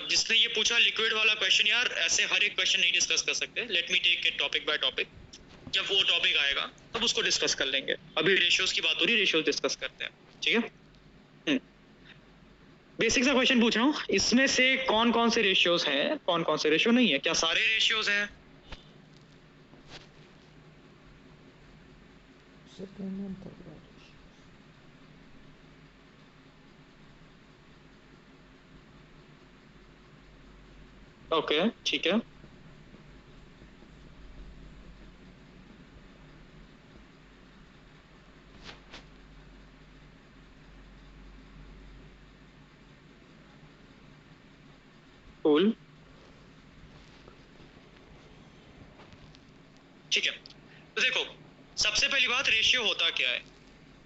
जिसने ये पूछा लिक्विड वाला क्वेश्चन, यार ऐसे हर एक क्वेश्चन नहीं डिस्कस कर सकते, let me take it topic by topic. जब वो टॉपिक आएगा तब उसको डिस्कस कर लेंगे। अभी रेशियोज की बात हो रही है, रेशियोज डिस्कस करते हैं, ठीक है। बेसिक सा क्वेश्चन पूछ रहा हूँ, इसमें से कौन कौन से रेशियोज हैं, कौन कौन से रेशियो नहीं है? क्या सारे रेशियोज हैं? Second and third ratios. Okay, ठीक है। कूल, ठीक है। तो देखो, सबसे पहली बात, रेशियो होता क्या है?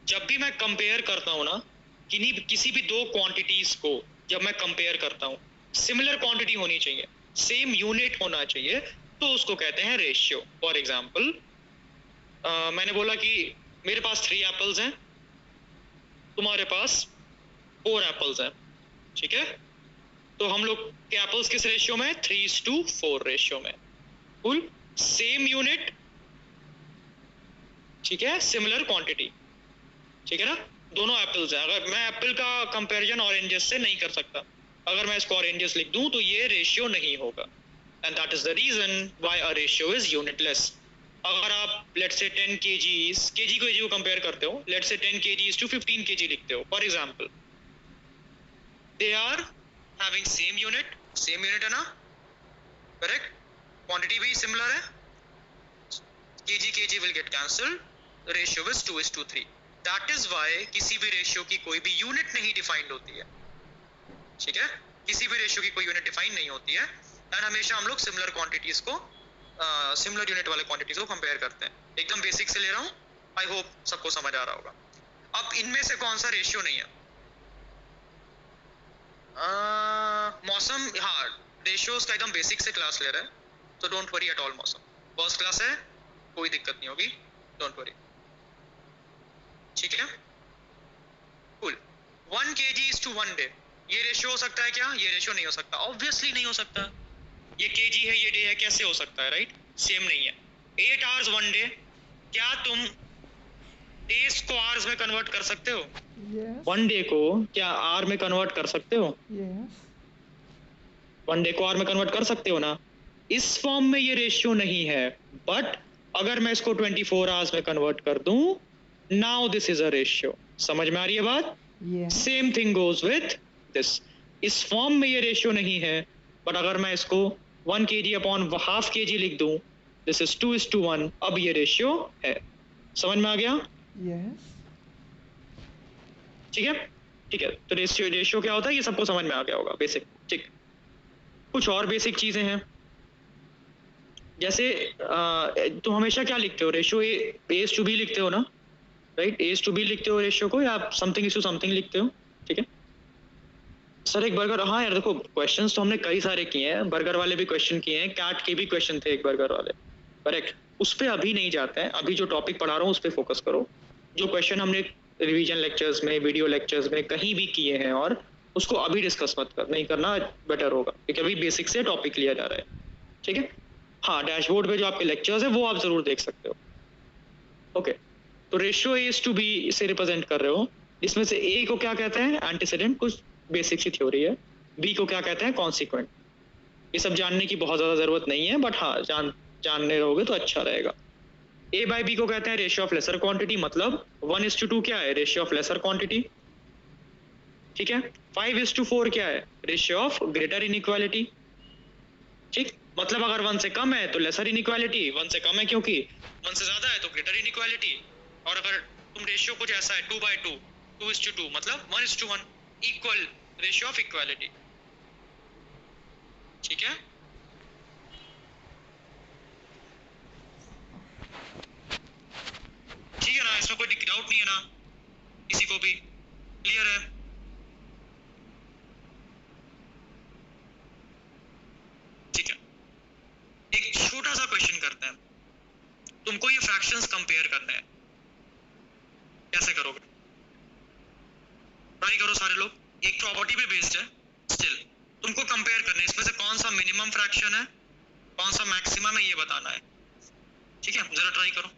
जब भी मैं कंपेयर करता हूँ ना, किसी भी दो क्वांटिटीज को जब मैं कंपेयर करता हूँ, सिमिलर क्वांटिटी होनी चाहिए, सेम यूनिट होना चाहिए, तो उसको कहते हैं रेशियो। फॉर एग्जाम्पल, मैंने बोला कि मेरे पास 3 एप्पल्स हैं, तुम्हारे पास 4 एप्पल्स हैं, ठीक है। तो हम लोग के एप्पल्स किस रेशियो में? 3:4 रेशियो में। कुल सेम यूनिट, ठीक है, सिमिलर क्वांटिटी, ठीक है ना। दोनों एप्पल्स हैं। अगर मैं एप्पल का कंपैरिजन ऑरेंजेस से नहीं कर सकता, अगर मैं इसको ऑरेंजेस लिख दूं तो ये रेशियो नहीं होगा, and that is the reason why a ratio is unitless. अगर आप लेट्स से 10 kgs को कंपेयर करते हो, let's say 10 kgs to 15 kg लिखते हो, for example, they are having same unit है ना, करेक्ट? क्वांटिटी भी सिमिलर है, kg will get cancelled, the ratio is 2:3. That is why किसी भी रेशियो की कोई भी यूनिट नहीं डिफाइंड होती है, ठीक है। किसी भी रेशियो की कोई यूनिट डिफाइन नहीं होती है, एंड हमेशा हम लोग सिमिलर क्वांटिटीज को, सिमिलर यूनिट वाले क्वांटिटीज को कंपेयर करते हैं। एकदम बेसिक से ले रहा हूँ, आई होप सबको समझ आ रहा होगा। अब इनमें से कौन सा रेशियो नहीं है? मौसम, हाँ, रेशियोज का एकदम बेसिक से क्लास ले रहा है, तो डोंट वरी एट ऑल। मौसम फर्स्ट क्लास है, कोई दिक्कत नहीं होगी, डोंट वरी, ठीक है। कूल। 1 kg to 1 day, ये रेशियो हो सकता है क्या? ये रेशियो नहीं हो सकता, ऑब्वियसली नहीं हो सकता। ये kg है, ये डे है, कैसे हो सकता है? राइट, सेम नहीं है। 8 hours 1 day, क्या तुम डेज को आवर्स में कन्वर्ट कर सकते हो? Yes. 1 डे को क्या आवर में कन्वर्ट कर सकते हो? Yes. 1 डे को आवर में कन्वर्ट कर सकते हो ना। इस फॉर्म में ये रेशियो नहीं है, बट अगर मैं इसको 24 आवर्स में कन्वर्ट कर दूं, now this is a ratio. समझ में आ रही है बात? Yes. Same thing goes with this. इस फॉर्म में ये रेशियो नहीं है, बट अगर मैं इसको 1 kg अपॉन हाफ kg लिख दूं, दिस इज 2:1, अब ये रेशियो है। समझ में आ गया? Yes. ठीक है, ठीक है। तो रेशियो क्या होता है, ये सबको समझ में आ गया होगा, बेसिक, ठीक। कुछ और बेसिक चीजें हैं, जैसे तुम हमेशा क्या लिखते हो? रेशियो एज टू बी लिखते हो ना, राइट? एज टू बी लिखते हो रेशियो को, या आप समथिंग इज टू समथिंग लिखते हो, ठीक है। सर एक बर्गर, हाँ यार देखो, क्वेश्चंस तो हमने कई सारे किए हैं, बर्गर वाले भी क्वेश्चन किए हैं, कैट के भी क्वेश्चन थे एक बर्गर वाले, करेक्ट। उस पर अभी नहीं जाते हैं, अभी जो टॉपिक पढ़ा रहा हूँ उस पर फोकस करो। जो क्वेश्चन हमने रिवीजन लेक्चर्स में, वीडियो लेक्चर्स में कहीं भी किए हैं, और उसको अभी डिस्कस मत कर, नहीं करना बेटर होगा, क्योंकि अभी बेसिक से टॉपिक लिया जा रहा है, ठीक है। हाँ, डैशबोर्ड पे जो आपके लेक्चर्स है वो आप जरूर देख सकते हो, ओके। तो रेशियो एज टू बी से रिप्रेजेंट कर रहे हो। इसमें से ए को क्या कहते हैं? एंटीसीडेंट, कुछ बेसिक सी थ्योरी है। बी को क्या कहते हैं? कॉन्सिक्वेंट। ये सब जानने की बहुत ज्यादा जरूरत नहीं है, बट हाँ जानने रहोगे तो अच्छा रहेगा। ए बाई बी को कहते हैं रेशियो ऑफ लेसर क्वांटिटी, मतलब 1:2 क्या है? रेशियो ऑफ लेसर क्वांटिटी, ठीक है। 5:4 क्या है? रेशियो ऑफ ग्रेटर इनइक्वालिटी, ठीक। मतलब अगर 1 से कम है तो लेसर इनइक्वालिटी, 1 से कम है क्योंकि 1 से ज्यादा है तो ग्रेटर इनइक्वालिटी। और अगर तुम रेशियो कुछ ऐसा है 2/2, 2:2, मतलब 1:1, इक्वल, रेशियो ऑफ इक्वालिटी, ठीक है। ठीक है ना, इसमें कोई डाउट नहीं है ना किसी को भी? क्लियर है? ठीक है, एक छोटा सा क्वेश्चन करते हैं। तुमको ये फ्रैक्शंस कंपेयर करने हैं, कैसे करोगे? ट्राई करो सारे लोग, एक प्रॉपर्टी पे बेस्ड है स्टिल। तुमको कंपेयर करना है इसमें से कौन सा मिनिमम फ्रैक्शन है, कौन सा मैक्सिमम है, ये बताना है। ठीक है, जरा ट्राई करो।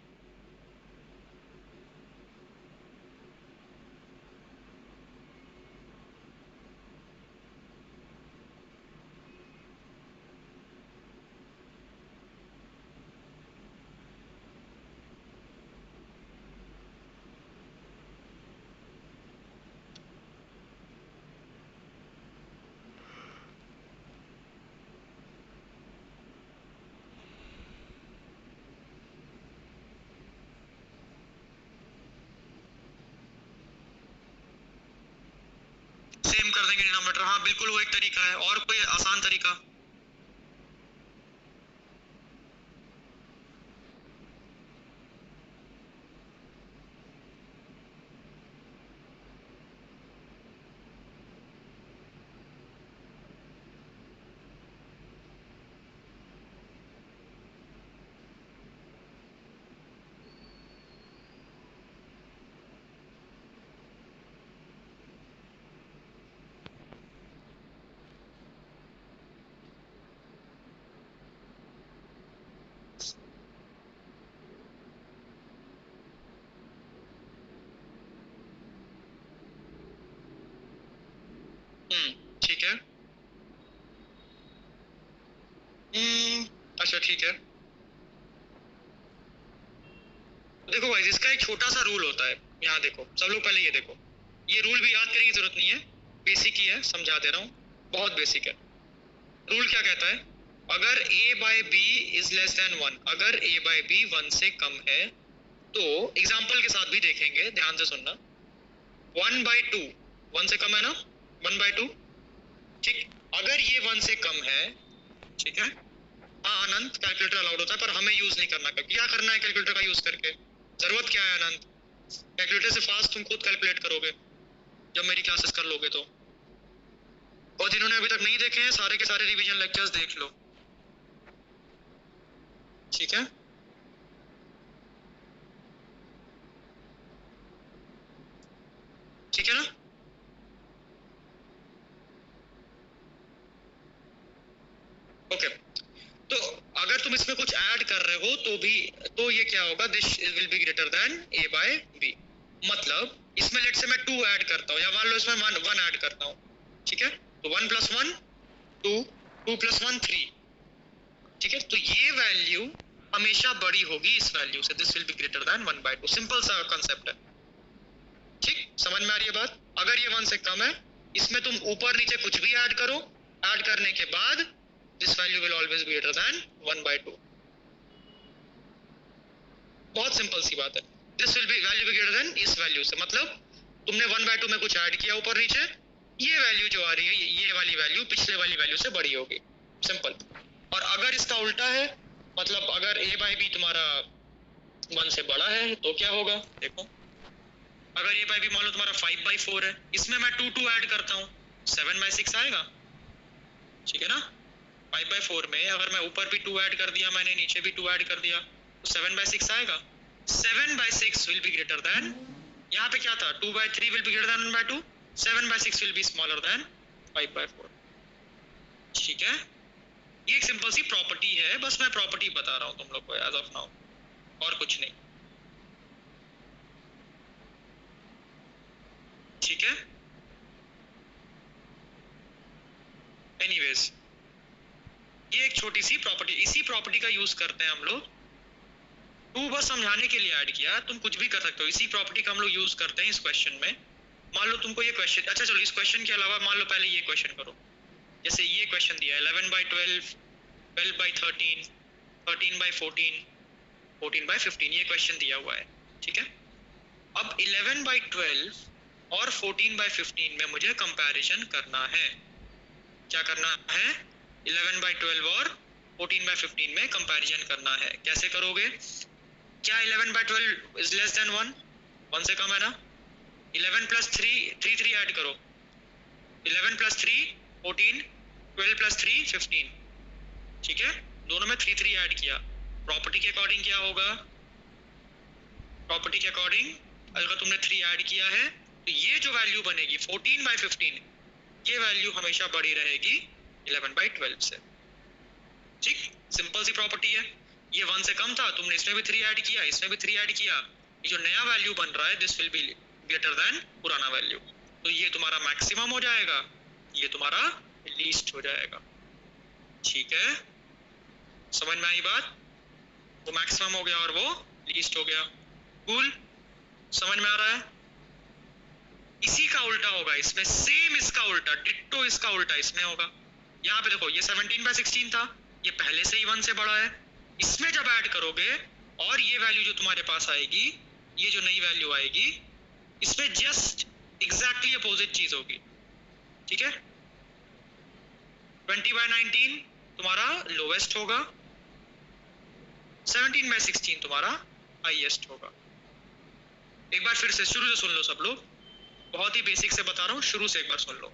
सेम कर देंगे डिनोमिनेटर, हाँ बिल्कुल वो एक तरीका है। और कोई आसान तरीका? ठीक है। अच्छा ठीक है, देखो भाई इसका एक छोटा सा रूल होता है। यहाँ देखो सब लोग, पहले ये देखो, ये रूल भी याद करने की जरूरत नहीं है, बेसिक ही है, समझा दे रहा हूँ, बहुत बेसिक है। रूल क्या कहता है? अगर a by b is less than 1, अगर a बाय b 1 से कम है, तो एग्जाम्पल के साथ भी देखेंगे, ध्यान से सुनना। 1/2 1 से कम है ना, 1/2, ठीक। अगर ये 1 से कम है, ठीक है, हाँ अनंत कैलकुलेटर अलाउड होता है, पर हमें यूज नहीं करना। क्या करना है कैलकुलेटर का यूज करके? जरूरत क्या है अनंत? कैलकुलेटर से फास्ट तुम खुद कैलकुलेट करोगे जब मेरी क्लासेस कर लोगे तो। और जिन्होंने अभी तक नहीं देखे हैं, सारे के सारे रिवीजन लेक्चर्स देख लो, ठीक है। ठीक है ना? ओके, तो अगर तुम इसमें कुछ ऐड कर रहे हो तो भी, तो ये क्या होगा, this will be greater than a by b। मतलब इसमें लेट से मैं 2 ऐड करता हूँ, या मान लो इसमें 1 ऐड करता हूँ, ठीक है, तो 1 + 1 2, 2 + 1 3, ठीक है, तो ये वैल्यू हमेशा बड़ी होगी इस वैल्यू से, this will be greater then 1/2। Simple सा कंसेप्ट है, ठीक, समझ में आ रही है बात? अगर ये 1 से कम है, इसमें तुम ऊपर नीचे कुछ भी ऐड करो, ऐड करने के बाद this value will always be greater than 1/2। बहुत सिंपल सी बात है। this will be value be greater than इस वैल्यू से, मतलब तुमने 1/2 में कुछ ऐड किया ऊपर नीचे, ये वैल्यू जो आ रही है, ये वाली वैल्यू पिछले वाली वैल्यू से बड़ी होगी, सिंपल। और अगर इसका उल्टा है, मतलब अगर a बाय b तुम्हारा 1 से बड़ा है, तो क्या होगा देखो, अगर a बाय b मान लो तुम्हारा 5/4 है, इसमें मैं 2 2 ऐड करता हूँ, 7/6 आएगा, ठीक है ना। 5/4 में अगर मैं ऊपर भी 2 ऐड कर दिया, मैंने नीचे भी 2 ऐड कर दिया, तो 7/6 आएगा। 7/6 विल बी ग्रेटर देन, यहाँ पे क्या था, 2/3 will be greater then 1/2, 7/6 will be smaller than 5/4, ठीक है। ये एक सिंपल सी प्रॉपर्टी है, बस मैं प्रॉपर्टी बता रहा हूँ तुम लोग को एज ऑफ नाउ, और कुछ नहीं, ठीक है। एनीवेज, ये एक छोटी सी प्रॉपर्टी, इसी प्रॉपर्टी का यूज करते हैं हम लोग। तू बस समझाने के लिए ऐड किया, तुम कुछ भी कर सकते हो, इसी प्रॉपर्टी का हम लोग यूज करते हैं इस क्वेश्चन में। मान लो तुमको ये क्वेश्चन, अच्छा चलो इस क्वेश्चन के अलावा मान लो पहले ये क्वेश्चन करो, जैसे ये क्वेश्चन दिया है 11/12, 12/13, 13/14, 14/15, ये क्वेश्चन दिया हुआ है, ठीक है। अब 11/12 और 14/15 में मुझे कंपैरिजन करना है। क्या करना है? 11/12 और 14/15 में कंपैरिजन करना है। कैसे करोगे? क्या 11/12 इज लेस देन 1? 1 से कम है ना। 11 + 3 3 ऐड करो, 11 + 3 14, 12 + 3 15, ठीक है, दोनों में 3 3 ऐड किया। प्रॉपर्टी के अकॉर्डिंग क्या होगा? प्रॉपर्टी के अकॉर्डिंग अगर तुमने 3 ऐड किया है, तो ये जो वैल्यू बनेगी 14/15, ये वैल्यू हमेशा बड़ी रहेगी 11/12 से। ठीक, सिंपल सी प्रॉपर्टी है। ये 1 से कम था, तुमने इसमें भी 3 ऐड किया, इसमें भी 3 ऐड किया, ये जो नया वैल्यू बन रहा है this will be greater then पुराना वैल्यू, तो ये तुम्हारा मैक्सिमम हो जाएगा, ये तुम्हारा लीस्ट हो जाएगा। ठीक है, समझ में आई बात? वो मैक्सिमम हो गया और वो लीस्ट हो गया। कूल, समझ में आ रहा है? इसी का उल्टा होगा इसमें, सेम इसका उल्टा, डिट्टो इसका उल्टा इसमें होगा। यहाँ पे देखो, ये 17/16 था, ये पहले से ही 1 से बड़ा है, इसमें जब ऐड करोगे और ये वैल्यू जो तुम्हारे पास आएगी, ये जो नई वैल्यू आएगी, इसमें जस्ट एग्जैक्टली अपोजिट चीज होगी। ठीक है, 20/19 तुम्हारा लोवेस्ट होगा, 17/16 तुम्हारा हाईएस्ट होगा। एक बार फिर से शुरू से सुन लो सब लोग, बहुत ही बेसिक से बता रहा हूँ, शुरू से एक बार सुन लो।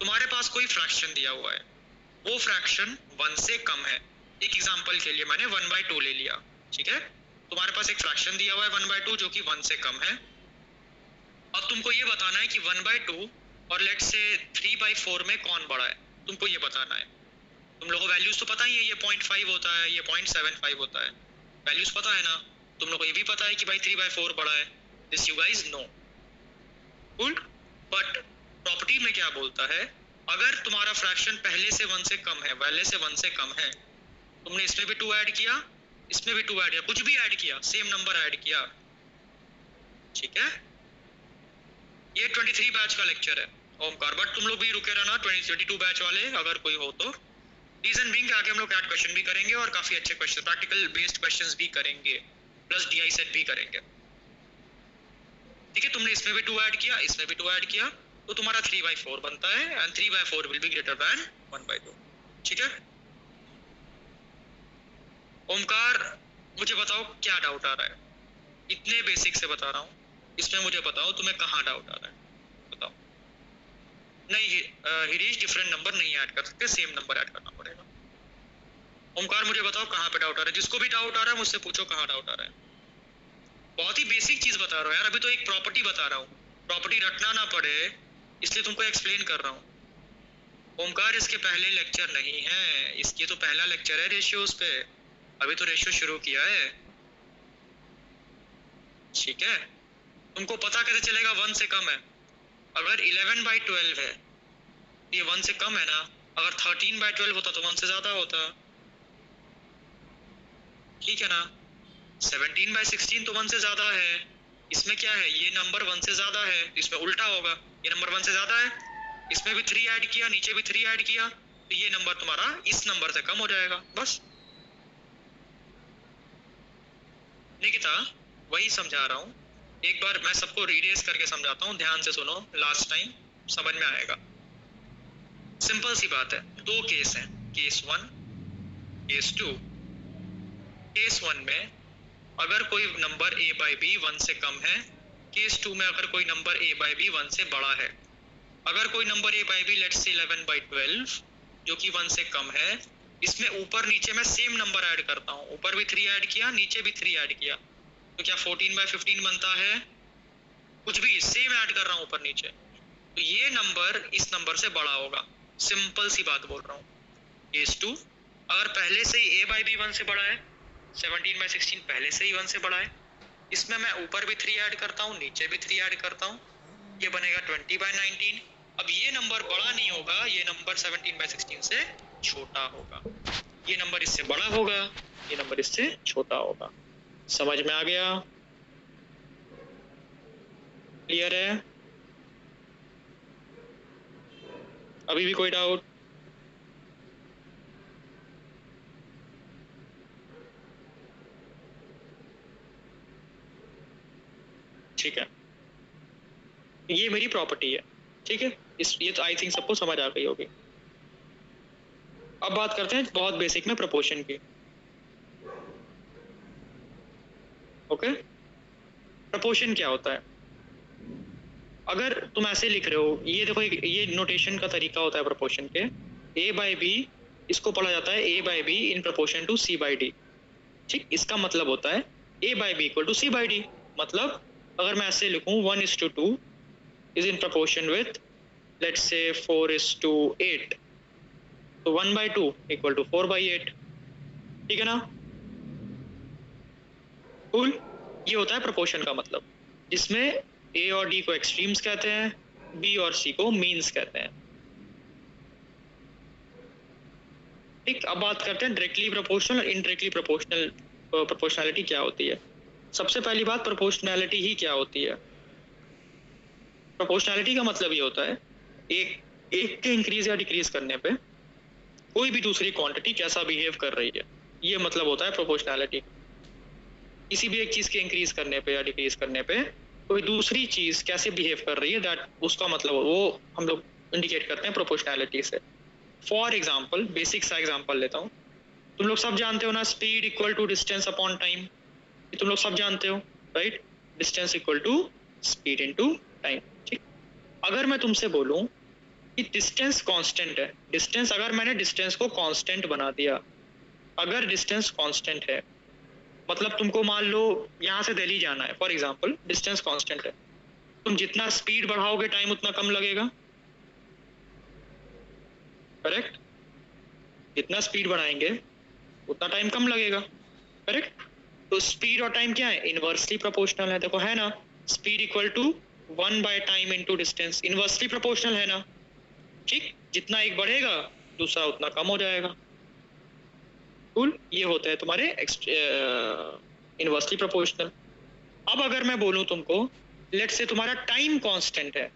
तुम्हारे पास कोई फ्रैक्शन दिया हुआ है, वो फ्रैक्शन 1 से कम है। एक एग्जांपल के लिए मैंने 1/2 ले लिया। ठीक है, तुम्हारे पास एक फ्रैक्शन दिया हुआ है 1/2 जो कि 1 से कम है। अब तुमको ये बताना है कि 1/2 और लेट से 3/4 में कौन बड़ा है, तुमको ये बताना है। तुम लोगों को वैल्यूज तो पता ही है, ये 0.5 होता है, ये 0.75 होता है, वैल्यूज पता है ना। तुम लोगों को ये भी पता है कि भाई 3/4 बड़ा है, this you guys know. Cool, but property में क्या बोलता है, अगर तुम्हारा फ्रैक्शन पहले से 1 से कम है, पहले से 1 से कम है, तुमने इसमें भी 2 ऐड किया, इसमें भी 2 ऐड किया, कुछ भी ऐड किया, सेम नंबर ऐड किया। ठीक है, ये 23 बैच का लेक्चर है ओमकार, बट तुम लोग भी रुके रहना 22 बैच वाले अगर कोई हो तो। रीजन बीइंग आगे हम लोग कैट क्वेश्चन भी करेंगे और काफी अच्छे क्वेश्चन, प्रैक्टिकल बेस्ड क्वेश्चंस भी करेंगे, प्लस डीआई सेट भी करेंगे। ठीक है, तुमने इसमें भी 2 ऐड किया, इसमें भी 2 ऐड किया, तो तुम्हारा 3/4 बनता है, and 3/4 will be greater then 1/2। ठीक है ओमकार, मुझे बताओ क्या डाउट आ रहा है, इतने बेसिक से बता रहा हूँ, इसमें मुझे बताओ तुम्हें कहाँ डाउट आ रहा है, बताओ। नहीं हिरीश, डिफरेंट नंबर नहीं ऐड कर सकते, सेम नंबर ऐड करना पड़ेगा। ओमकार मुझे बताओ कहाँ पे डाउट आ रहा है, जिसको भी डाउट आ रहा है मुझसे पूछो कहाँ डाउट आ रहा है। बहुत ही बेसिक चीज बता रहा हूँ यार, अभी तो एक प्रॉपर्टी बता रहा हूँ, प्रॉपर्टी रटना ना पड़े इसलिए तुमको एक्सप्लेन कर रहा हूँ। ओमकार इसके पहले लेक्चर नहीं है, इसकी तो पहला लेक्चर है रेशियोज पे, अभी तो रेशियो शुरू किया है। ठीक है, तुमको पता कैसे चलेगा 1 से कम है, अगर 11/12 है ये 1 से कम है ना, अगर 13/12 होता तो 1 से ज्यादा होता। ठीक है ना, 17/16 तो 1 से ज्यादा है, इसमें क्या है, ये नंबर 1 से ज्यादा है, इसमें उल्टा होगा, ये नंबर 1 से ज्यादा है, इसमें भी 3 ऐड किया, नीचे भी 3 ऐड किया, तो ये नंबर तुम्हारा इस नंबर से कम हो जाएगा, बस। निकिता वही समझा रहा हूँ, एक बार मैं सबको रीरेस करके समझाता हूँ, ध्यान से सुनो, लास्ट टाइम समझ में आएगा। सिंपल सी बात है, 2 केस हैं, केस 1 केस 2। केस 1 में अगर कोई नंबर a/b 1 से कम है, केस 2 में अगर कोई नंबर a/b 1 से बड़ा है। अगर कोई नंबर a/b लेट्स से 11/12 जो कि 1 से कम है, इसमें ऊपर नीचे मैं सेम नंबर ऐड करता हूँ, ऊपर भी 3 ऐड किया, नीचे भी 3 ऐड किया, तो क्या 14/15 बनता है, कुछ भी सेम ऐड कर रहा हूँ ऊपर नीचे, तो ये नंबर इस नंबर से बड़ा होगा। सिंपल सी बात बोल रहा हूँ। केस 2 अगर पहले से ही a/b 1 से बड़ा है, 17/16 पहले से ही 1 से बड़ा है, इसमें मैं ऊपर भी 3 ऐड करता हूँ, नीचे भी 3 ऐड करता हूँ, ये बनेगा 20/19। अब ये नंबर बड़ा नहीं होगा, ये नंबर 17/16 से छोटा होगा, ये नंबर इससे बड़ा होगा, ये नंबर इससे छोटा होगा। समझ में आ गया? क्लियर है? अभी भी कोई डाउट? ठीक है, ये मेरी प्रॉपर्टी है। ठीक है, इस ये तो आई थिंक सबको समझ आ गई होगी। अब बात करते हैं बहुत बेसिक में प्रोपोर्शन की। ओके, प्रोपोर्शन क्या होता है? अगर तुम ऐसे लिख रहे हो, ये देखो, ये नोटेशन का तरीका होता है प्रोपोर्शन के, a/b इसको पढ़ा जाता है a/b in proportion to c/d। ठीक, इसका मतलब होता है a/b = c/d। मतलब अगर मैं ऐसे लिखूं 1:2 is in proportion with let's say 4:8, तो 1/2 इक्वल टू 4/8, ठीक है ना? कूल। ये होता है प्रोपोर्शन का मतलब, जिसमें ए और डी को एक्सट्रीम्स कहते हैं, बी और सी को मीन्स कहते हैं। ठीक, अब बात करते हैं डायरेक्टली प्रोपोर्शनल और इनडायरेक्टली प्रोपोर्शनल प्रोपोर्शनैलिटी क्या होती है। सबसे पहली बात, प्रोपोर्शनैलिटी ही क्या होती है? प्रोपोर्शनैलिटी का मतलब ये होता है एक के इंक्रीज या डिक्रीज करने पे कोई भी दूसरी क्वांटिटी कैसा बिहेव कर रही है, ये मतलब होता है प्रोपोर्शनैलिटी। किसी भी एक चीज के इंक्रीज करने पे या डिक्रीज करने पे कोई दूसरी चीज कैसे बिहेव कर रही है, दैट उसका मतलब वो हम लोग इंडिकेट करते हैं प्रोपोर्शनैलिटी से। फॉर एग्जाम्पल, बेसिक सा एग्जाम्पल लेता हूँ। तुम लोग सब जानते हो ना, speed equal to distance upon time, तुम लोग सब जानते हो, right? Distance equal to speed into time. ठीक, अगर मैं तुमसे बोलूं कि डिस्टेंस कांस्टेंट है, डिस्टेंस, अगर मैंने डिस्टेंस को कांस्टेंट बना दिया, अगर डिस्टेंस कांस्टेंट है मतलब तुमको मान लो यहाँ से दिल्ली जाना है, फॉर एग्जाम्पल डिस्टेंस कांस्टेंट है, तुम जितना स्पीड बढ़ाओगे टाइम उतना कम लगेगा, करेक्ट? जितना स्पीड बढ़ाएंगे उतना टाइम कम लगेगा, करेक्ट? तो स्पीड और टाइम क्या है? इनवर्सली प्रोपोर्शनल है, देखो है ना, स्पीड इक्वल टू 1/टाइम इनटू डिस्टेंस, इनवर्सली प्रोपोर्शनल है ना। ठीक, जितना एक बढ़ेगा दूसरा उतना कम हो जाएगा। कूल, ये होता है तुम्हारे इनवर्सली प्रोपोर्शनल। अब अगर मैं बोलूं तुमको, लेट से तुम्हारा टाइम कांस्टेंट है,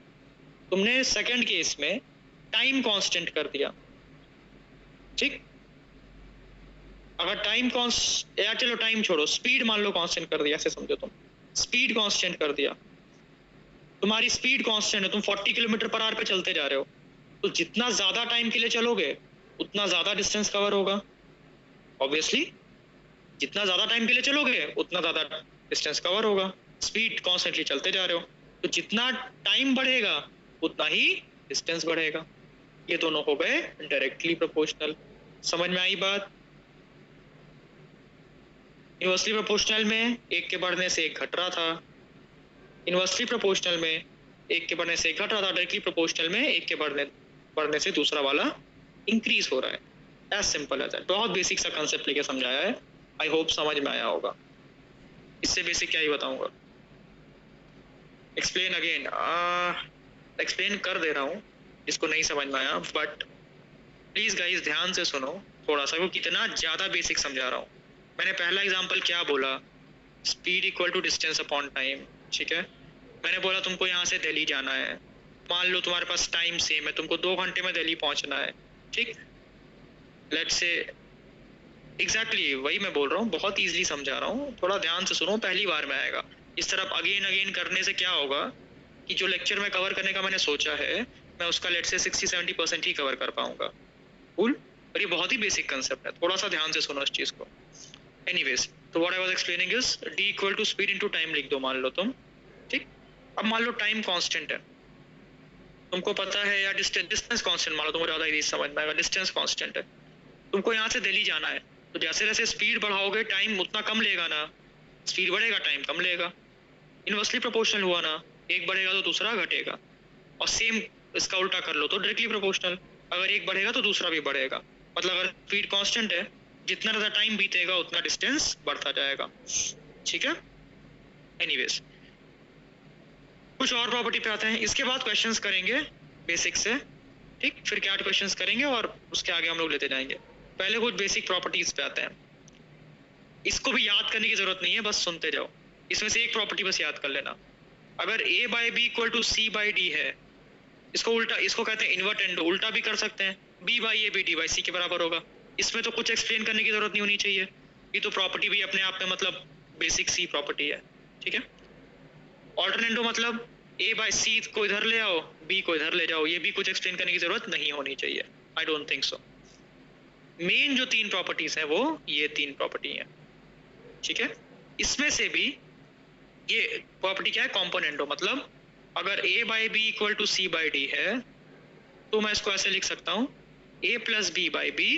तुमने सेकंड केस में टाइम कांस्टेंट कर दिया, ठीक? अगर टाइम कांस्टेंट, या चलो टाइम छोड़ो, स्पीड मान लो कांस्टेंट कर दिया, ऐसे समझो तुम, स्पीड कांस्टेंट कर दिया, तुम्हारी स्पीड कांस्टेंट है, तुम 40 किलोमीटर पर आवर पे चलते जा रहे हो, तो जितना ज्यादा टाइम के लिए चलोगे उतना ज्यादा डिस्टेंस कवर होगा, ऑब्वियसली। जितना ज्यादा टाइम के लिए चलोगे उतना ज्यादा डिस्टेंस कवर होगा, स्पीड कॉन्स्टेंटली चलते जा रहे हो, तो जितना टाइम बढ़ेगा उतना ही डिस्टेंस बढ़ेगा। ये दोनों हो गए डायरेक्टली प्रोपोर्शनल। समझ में आई बात? इनवर्सली प्रोपोर्शनल में एक के बढ़ने से एक घट रहा था, इनवर्सली प्रोपोर्शनल में एक के बढ़ने से एक घट रहा था, डायरेक्टली प्रोपोर्शनल में एक के बढ़ने से दूसरा वाला इंक्रीज हो रहा है। As simple as that. बहुत बेसिक सा कंसेप्ट लेके समझाया है, आई होप समझ में आया होगा। इससे बेसिक क्या ही बताऊंगा। एक्सप्लेन अगेन, एक्सप्लेन कर दे रहा हूँ जिसको नहीं समझ में आया, बट प्लीज गाइस ध्यान से सुनो थोड़ा सा, क्योंकि कितना ज्यादा बेसिक समझा रहा हूँ। मैंने पहला एग्जांपल क्या बोला, speed equal to distance upon time, ठीक है? मैंने बोला तुमको यहाँ से दिल्ली जाना है, मान लो तुम्हारे पास टाइम सेम है, तुमको 2 घंटे में दिल्ली पहुंचना है, ठीक? लेट्स से एग्जैक्टली वही मैं बोल रहा हूँ, बहुत इजीली समझा रहा हूँ, थोड़ा ध्यान से सुनो, पहली बार में आएगा। इस तरफ अगेन अगेन करने से क्या होगा कि जो लेक्चर में कवर करने का मैंने सोचा है, मैं उसका लेट से 60-70% ही कवर कर पाऊंगा। कूल? और ये बहुत ही बेसिक कंसेप्ट है, थोड़ा सा ध्यान से सुनो इस चीज को। एनीवेज, तो what I was explaining is d equal to speed into time लिख दो मान लो तुम, ठीक? अब मान लो टाइम कांस्टेंट है, तुमको पता है, या डिस्टेंस कांस्टेंट मान लो, तुमको ज्यादा इजी समझ में आएगा, डिस्टेंस कांस्टेंट है, तुमको यहाँ से दिल्ली जाना है, तो जैसे जैसे स्पीड बढ़ाओगे टाइम उतना कम लेगा ना, स्पीड बढ़ेगा टाइम कम लेगा, इनवर्सली प्रोपोर्शनल हुआ ना, एक बढ़ेगा तो दूसरा घटेगा। और सेम इसका उल्टा कर लो तो डायरेक्टली प्रोपोर्शनल, अगर एक बढ़ेगा तो दूसरा भी बढ़ेगा, मतलब अगर स्पीड कांस्टेंट है, जितना ज्यादा टाइम बीतेगा उतना डिस्टेंस बढ़ता जाएगा, ठीक है? एनीवेज, कुछ और प्रॉपर्टी पे आते हैं, इसके बाद क्वेश्चंस करेंगे बेसिक से, ठीक? फिर क्या क्वेश्चंस करेंगे और उसके आगे हम लोग लेते जाएंगे। पहले कुछ बेसिक प्रॉपर्टीज पे आते हैं, इसको भी याद करने की जरूरत नहीं है, बस सुनते जाओ। इसमें से एक प्रॉपर्टी बस याद कर लेना, अगर a by b equal to c by d है, इसको उल्टा, इसको कहते हैं इन्वर्ट एंड उल्टा भी कर सकते हैं, b by a b d by c के बराबर होगा। इसमें तो कुछ एक्सप्लेन करने की जरूरत नहीं होनी चाहिए, ये तो प्रॉपर्टी भी अपने आप में मतलब बेसिक सी प्रॉपर्टी है, ठीक है? ऑल्टरनेटो मतलब a बाई सी को इधर ले आओ, b को इधर ले जाओ, ये भी कुछ एक्सप्लेन करने की जरूरत नहीं होनी चाहिए, I don't think so. Main जो 3 प्रॉपर्टीज हैं वो ये 3 प्रॉपर्टी हैं, ठीक है? इसमें से भी ये प्रॉपर्टी क्या है, कॉम्पोनेंटो, मतलब अगर a by b equal to c by d है, तो मैं इसको ऐसे लिख सकता हूँ, a plus b by b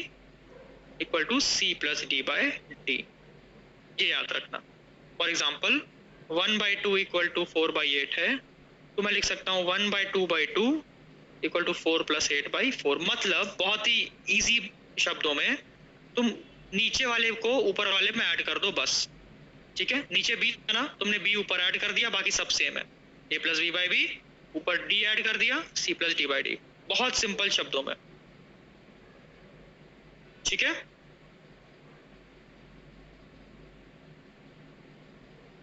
equal to c plus d by d, ये याद रखना। फॉर एग्जाम्पल 1/2 इक्वल टू 4/8 है, तो मैं लिख सकता हूँ 1/2/2 इक्वल टू 4 प्लस 8/4। मतलब बहुत ही इजी शब्दों में तुम नीचे वाले को ऊपर वाले में ऐड कर दो बस, ठीक है। नीचे b था ना, तुमने b ऊपर ऐड कर दिया, बाकी सब सेम है। a plus b by b, ऊपर d ऐड कर दिया, c plus d by d. बहुत सिंपल शब्दों में, ठीक है।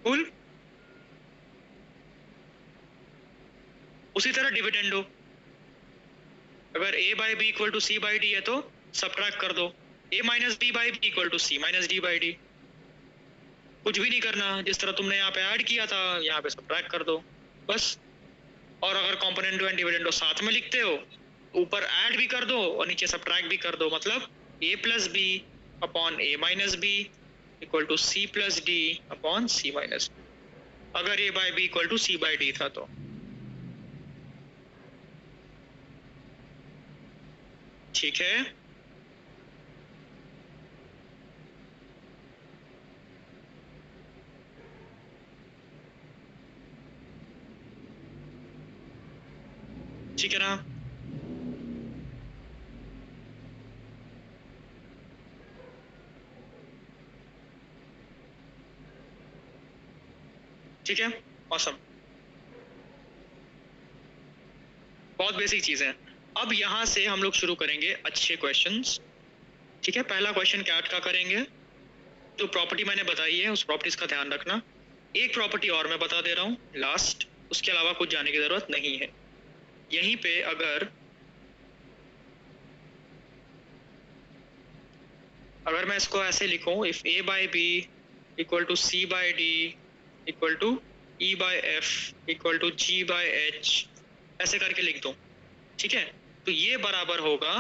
कूल। उसी तरह डिविडेंडो, अगर a by b equal to c by d है तो सब्ट्रैक्ट कर दो, a minus b by b equal to c minus d by d. कुछ भी नहीं करना, जिस तरह तुमने यहाँ पे ऐड किया था यहाँ पे सब्ट्रैक्ट कर दो बस। और अगर कॉम्पोनेंटो एंड डिविडेंडो साथ में लिखते हो, ऊपर ऐड भी कर दो और नीचे सब्ट्रैक्ट भी कर दो। मतलब a plus b upon a minus b equal to c plus d upon c minus, अगर a by b equal to c by d था तो। ठीक है, ठीक है ना। ठीक है, ऑसम। बहुत बेसिक चीजें हैं। अब यहाँ से हम लोग शुरू करेंगे अच्छे क्वेश्चंस, ठीक है। पहला क्वेश्चन कैट का करेंगे। जो प्रॉपर्टी मैंने बताई है उस प्रॉपर्टीज का ध्यान रखना। एक प्रॉपर्टी और मैं बता दे रहा हूँ लास्ट, उसके अलावा कुछ जाने की जरूरत नहीं है। यहीं पे अगर मैं इसको ऐसे लिखूं, if a by b equal to c by d equal to e by f equal to g by h, ऐसे करके लिख दूं, ठीक है। तो ये बराबर होगा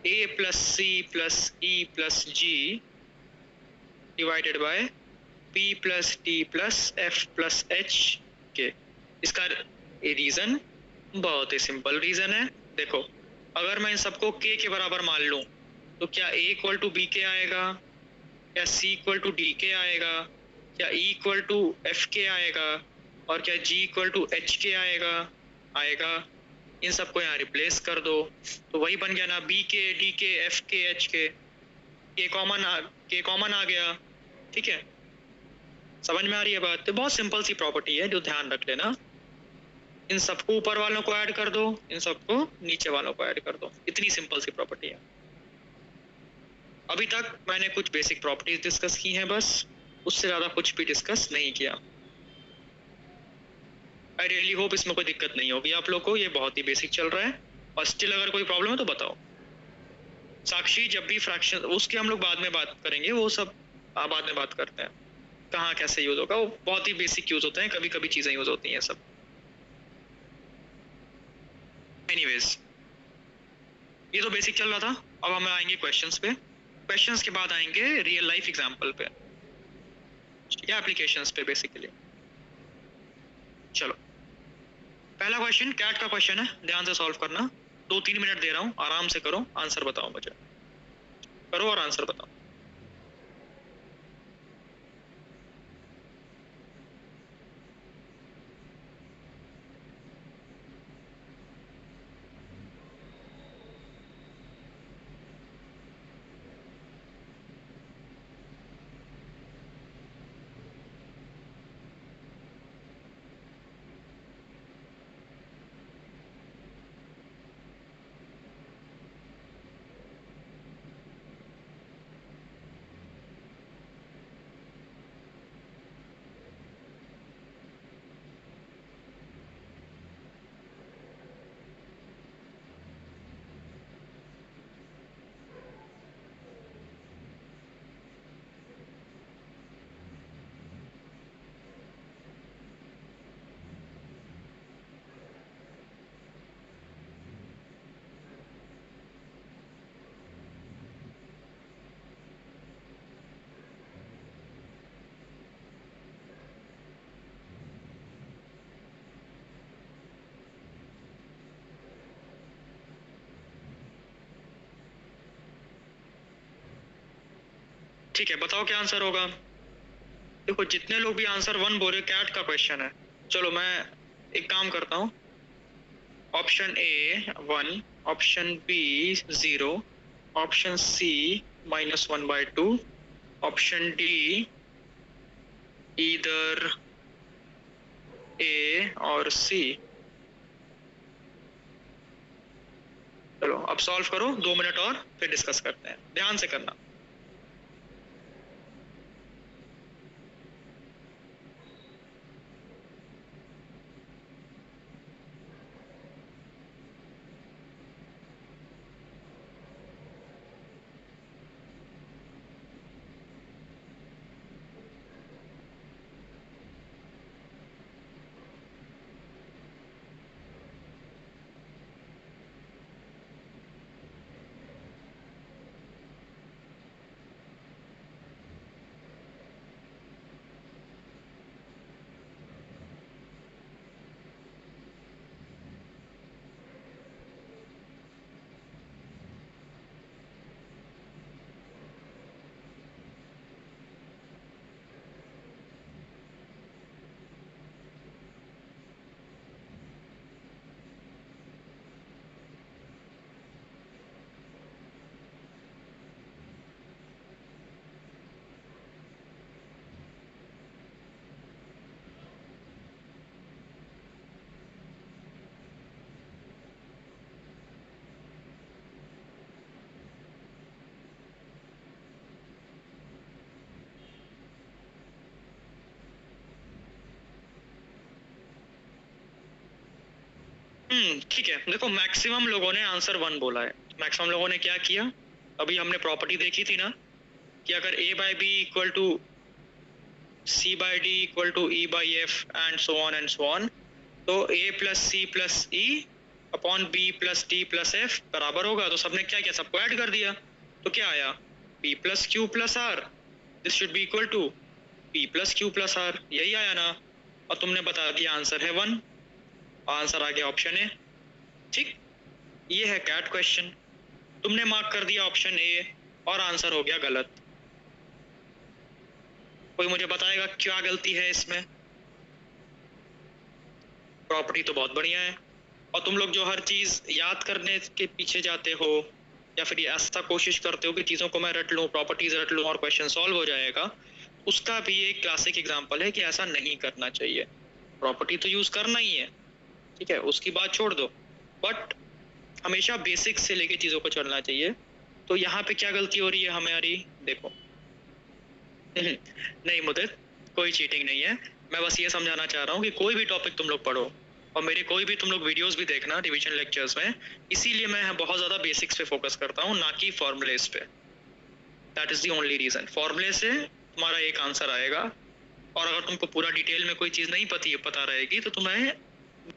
a plus c plus e plus g divided by p plus d plus f plus h के। इसका रीजन बहुत ही सिंपल रीजन है। देखो, अगर मैं इन सबको k के बराबर मान लूं तो क्या a इक्वल टू बी के आएगा, क्या c इक्वल टू डी के आएगा, क्या e इक्वल टू एफ के आएगा, और क्या g इक्वल टू एच के आएगा। इन सबको यहाँ रिप्लेस कर दो तो वही बन गया ना, b के d के f के h के, k कॉमन आ गया, ठीक है। समझ में आ रही है बात? तो बहुत सिंपल सी प्रॉपर्टी है जो ध्यान रख लेना। इन सबको ऊपर वालों को ऐड कर दो, इन सबको नीचे वालों को ऐड कर दो, इतनी सिंपल सी प्रॉपर्टी है। अभी तक मैंने कुछ बेसिक प्रॉपर्टीज डिस्कस की हैं बस, उससे ज्यादा कुछ भी डिस्कस नहीं किया। आई रियली होप इसमें कोई दिक्कत नहीं होगी आप लोग को, ये बहुत ही बेसिक चल रहा है। और स्टिल अगर कोई प्रॉब्लम है तो बताओ। साक्षी, जब भी फ्रैक्शन, उसके हम लोग बाद में बात करेंगे, वो सब बाद में बात करते हैं, कहाँ कैसे यूज होगा, वो बहुत ही बेसिक यूज होते हैं, कभी कभी चीजें यूज होती हैं सब। एनीवेज, ये तो बेसिक चल रहा था। अब हम आएंगे क्वेश्चंस पे, क्वेश्चंस के बाद आएंगे रियल लाइफ एग्जांपल पे या एप्लीकेशंस पे बेसिकली। चलो, पहला क्वेश्चन कैट का क्वेश्चन है, ध्यान से सॉल्व करना। 2-3 मिनट दे रहा हूँ, आराम से करो, आंसर बताओ मुझे, करो और आंसर बताओ। ठीक है, बताओ क्या आंसर होगा। देखो, जितने लोग भी आंसर 1 बोल रहे, कैट का क्वेश्चन है। चलो मैं एक काम करता हूँ, option A 1, option B 0, option C -1/2, option D either A और सी। चलो अब सॉल्व करो, 2 मिनट और फिर डिस्कस करते हैं, ध्यान से करना। ठीक है, देखो मैक्सिमम लोगों ने आंसर 1 बोला है। मैक्सिमम लोगों ने क्या किया, अभी हमने प्रॉपर्टी देखी थी ना कि अगर a by b equal to c by d equal to e by f and so on, तो a plus c plus e upon b plus d plus f बराबर होगा। तो सबने क्या किया, सबको ऐड कर दिया, तो क्या आया b plus q plus r, this should be equal to p plus q plus r, यही आया ना। और तुमने बता दिया आंसर है 1, आंसर आ गया ऑप्शन ए। ठीक, ये है कैट क्वेश्चन, तुमने मार्क कर दिया ऑप्शन ए और आंसर हो गया गलत। कोई मुझे बताएगा क्या गलती है इसमें? प्रॉपर्टी तो बहुत बढ़िया है, और तुम लोग जो हर चीज याद करने के पीछे जाते हो या फिर ऐसा कोशिश करते हो कि चीजों को मैं रट लूं, प्रॉपर्टीज रट लूं और क्वेश्चन सॉल्व हो जाएगा, उसका भी एक क्लासिक एग्जांपल है कि ऐसा नहीं करना चाहिए। प्रॉपर्टी तो यूज करना ही है, ठीक है, उसकी बात छोड़ दो, बट हमेशा बेसिक्स से लेके चीजों को चलना चाहिए। तो यहाँ पे क्या गलती हो रही है हमारी, देखो नहीं मुदित, कोई चीटिंग नहीं है। मैं बस ये समझाना चाह रहा हूँ कि कोई भी टॉपिक तुम लोग पढ़ो और मेरे कोई भी तुम लोग वीडियोस भी देखना रिवीजन लेक्चर्स में, इसीलिए मैं बहुत ज़्यादा बेसिक्स पे फोकस करता हूँ, ना कि फॉर्मूलेस पे। That is the only reason. फॉर्मूले से तुम्हारा एक आंसर आएगा, और अगर तुमको पूरा डिटेल में कोई चीज़ नहीं पता रहेगी तो तुम्हें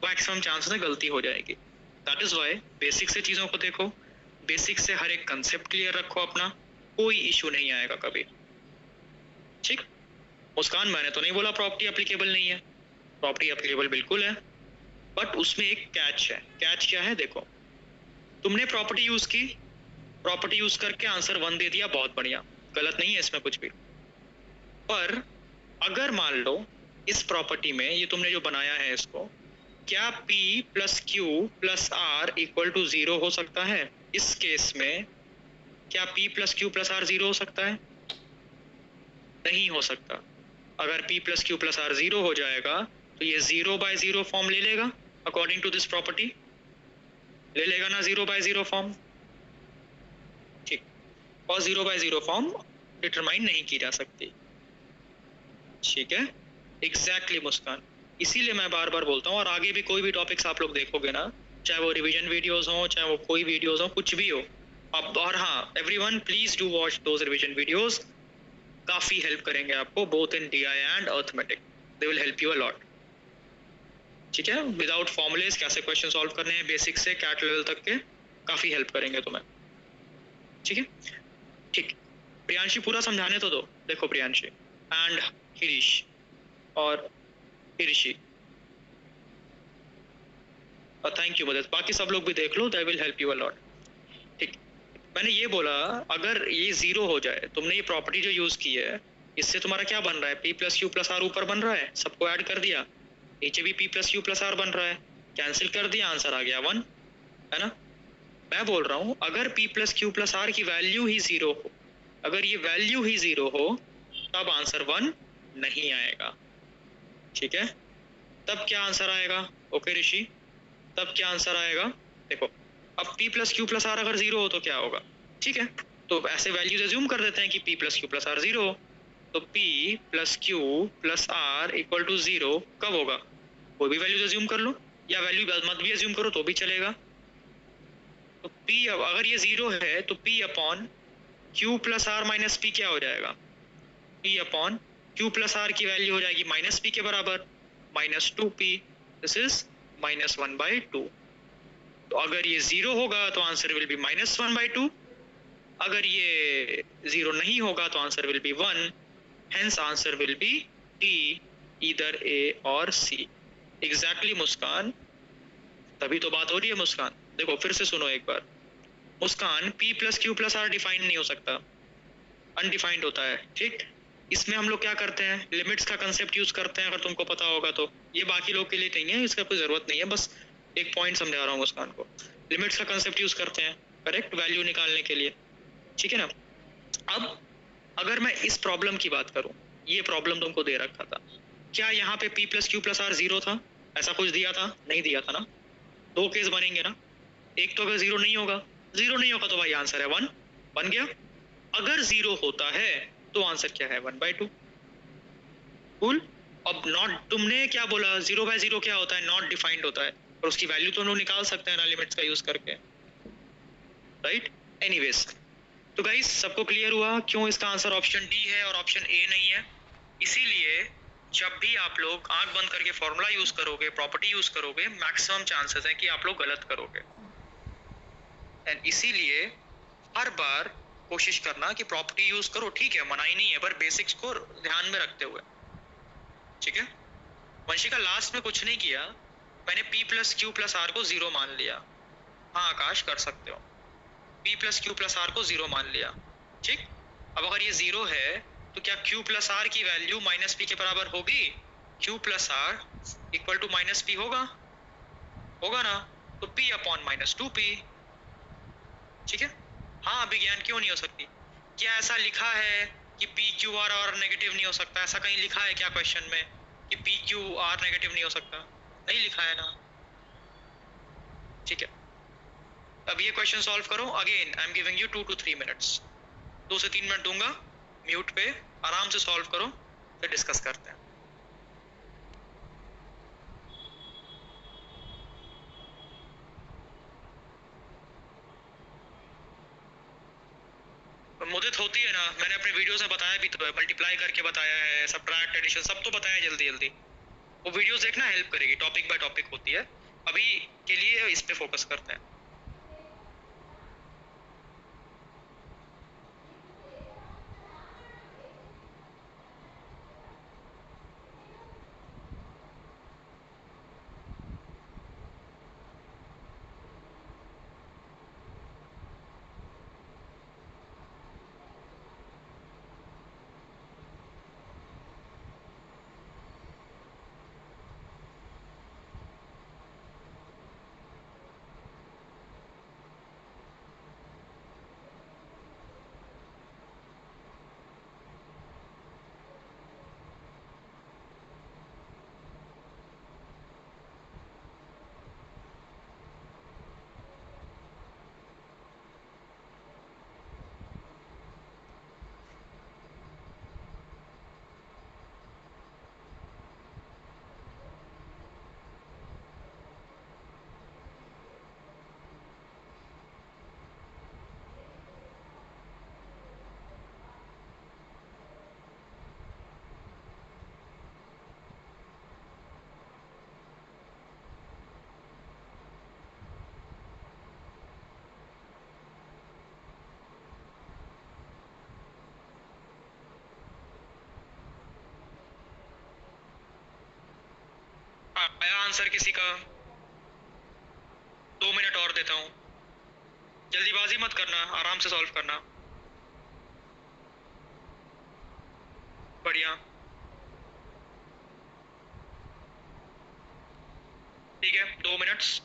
मैक्सिमम चांस में गलती हो जाएगी। दैट इज़ वाई बेसिक से चीज़ों को देखो, बेसिक से हर एक कंसेप्ट क्लियर रखो अपना, कोई इशू नहीं आएगा कभी। ठीक, मुस्कान, मैंने तो नहीं बोला प्रॉपर्टी एप्लीकेबल नहीं है, प्रॉपर्टी एप्लीकेबल बिल्कुल है, बट उसमें एक कैच है। कैच क्या है, देखो तुमने प्रॉपर्टी यूज की, प्रॉपर्टी यूज करके आंसर 1 दे दिया, बहुत बढ़िया, गलत नहीं है इसमें कुछ भी। पर अगर मान लो इस प्रॉपर्टी में ये तुमने जो बनाया है इसको, क्या p plus q plus r equal to 0 हो सकता है? इस केस में क्या p plus q plus r 0 हो सकता है? नहीं हो सकता। अगर p plus q plus r 0 हो जाएगा तो ये 0/0 फॉर्म ले लेगा अकॉर्डिंग टू दिस प्रॉपर्टी, ले लेगा ना 0/0 फॉर्म। ठीक, और 0/0 फॉर्म डिटरमाइन नहीं की जा सकती। ठीक है, एग्जैक्टली मुस्कान, इसीलिए मैं बार बार बोलता हूँ। और आगे भी कोई भी टॉपिक्स आप लोग देखोगे ना, चाहे वो रिवीजन वीडियोस हो, चाहे वो कोई वीडियोस हो, कुछ भी हो अब, और हाँ everyone please do watch those revision videos, काफी हेल्प करेंगे आपको both in DI and arithmetic, they will help you a lot. ठीक है, विदाउट फॉर्मुलेस कैसे क्वेश्चन सॉल्व करने हैं बेसिक से कैट लेवल तक के, काफी हेल्प करेंगे तुम्हें। ठीक है, ठीक, प्रियांशी पूरा समझाने तो दो। देखो प्रियांशी एंड हिरीश और हिरिशी, और थैंक यू मदद, बाकी सब लोग भी देख लो, that will help you a lot. ठीक, मैंने ये बोला अगर ये 0 हो जाए, तुमने ये प्रॉपर्टी जो यूज की है, इससे तुम्हारा क्या बन रहा है, p plus q plus r ऊपर बन रहा है, सबको ऐड कर दिया, नीचे भी p plus q plus r बन रहा है, कैंसिल कर दिया, आंसर आ गया 1, है ना। मैं बोल रहा हूँ अगर p plus q plus r की वैल्यू ही 0 हो, अगर ये वैल्यू ही 0 हो तब आंसर 1 नहीं आएगा, ठीक है। तब क्या आंसर आएगा? ओके ऋषि, तब क्या आंसर आएगा? देखो अब p plus q plus r अगर 0 हो तो क्या होगा, ठीक है। तो ऐसे वैल्यूज एज्यूम कर देते हैं कि p plus q plus r 0 हो, तो p plus q plus r equal to 0 कब होगा? कोई भी वैल्यूज एज्यूम कर लो, या वैल्यू मत भी एज्यूम करो तो भी चलेगा। तो p अगर ये 0 है तो p upon q plus r minus p क्या हो जाएगा? p upon q plus r की वैल्यू हो जाएगी माइनस पी के बराबर, -2p, दिस इज -1/2। तो अगर ये 0 होगा तो आंसर विल बी -1/2, अगर ये 0 नहीं होगा तो answer will be 1, hence answer will be D, either A और C। एग्जैक्टली मुस्कान, तभी तो बात हो रही है मुस्कान। देखो फिर से सुनो एक बार, Muskan p plus q plus r define नहीं हो सकता, अनडिफाइंड होता है, ठीक। इसमें हम लोग क्या करते हैं, लिमिट्स का कंसेप्ट यूज करते हैं, अगर तुमको पता होगा तो। ये बाकी लोग के लिए नहीं है, इसका कोई जरूरत नहीं है, बस एक पॉइंट समझा रहा हूँ मुस्कान को। लिमिट्स का कंसेप्ट यूज करते हैं करेक्ट वैल्यू निकालने के लिए, ठीक है ना। अब अगर मैं इस प्रॉब्लम की बात करूं, ये प्रॉब्लम तुमको दे रखा था, क्या यहाँ पे p plus q plus r 0 था? ऐसा कुछ दिया था? नहीं दिया था ना। दो केस बनेंगे ना, एक तो अगर 0 नहीं होगा, 0 नहीं होगा तो भाई आंसर है 1, बन गया। अगर 0 होता है तो आंसर क्या है? 1/2। कूल। अब नॉट, तुमने क्या बोला, 0/0 क्या होता है? नॉट डिफाइंड होता है, और उसकी वैल्यू तो हम लोग निकाल सकते हैं ना लिमिट्स का यूज करके, राइट। एनीवेज, तो गाइस सबको क्लियर हुआ क्यों इसका आंसर ऑप्शन डी है और ऑप्शन ए नहीं है? इसीलिए जब भी आप लोग आंख बंद करके फॉर्मूला यूज करोगे, प्रॉपर्टी यूज करोगे, मैक्सिमम चांसेस है कि आप लोग गलत करोगे। एंड इसीलिए हर बार कोशिश करना कि प्रॉपर्टी यूज करो, ठीक है, मनाही नहीं है, पर बेसिक्स को ध्यान में रखते हुए, ठीक है। वंशिका लास्ट में कुछ नहीं किया, मैंने p plus q plus r को 0 मान लिया। हाँ आकाश कर सकते हो, p plus q plus r को 0 मान लिया, ठीक। अब अगर ये 0 है तो क्या q प्लस आर की वैल्यू माइनस पी के बराबर होगी? q plus r equal to minus p होगा, होगा ना। तो p अपॉन -2p, ठीक है। हाँ विज्ञान क्यों नहीं हो सकती? क्या ऐसा लिखा है कि p क्यू आर और नेगेटिव नहीं हो सकता? ऐसा कहीं लिखा है क्या क्वेश्चन में कि p क्यू आर नेगेटिव नहीं हो सकता? नहीं लिखा है ना, ठीक है। अब ये क्वेश्चन सॉल्व करो। Again I am giving you 2 to 3 minutes, 2 से 3 मिनट दूंगा, म्यूट पे आराम से सॉल्व करो, फिर डिस्कस करते हैं। मुदित होती है ना, मैंने अपने वीडियोस में बताया भी तो है, मल्टीप्लाई करके बताया है, सब्ट्रैक्ट एडिशन सब तो बताया जल्दी जल्दी। वो वीडियोस देखना हेल्प करेगी, टॉपिक बाय टॉपिक होती है। अभी के लिए इस पे फोकस करते हैं। आया आंसर किसी का? 2 मिनट और देता हूँ, जल्दीबाजी मत करना, आराम से सॉल्व करना। बढ़िया, ठीक है, 2 मिनट्स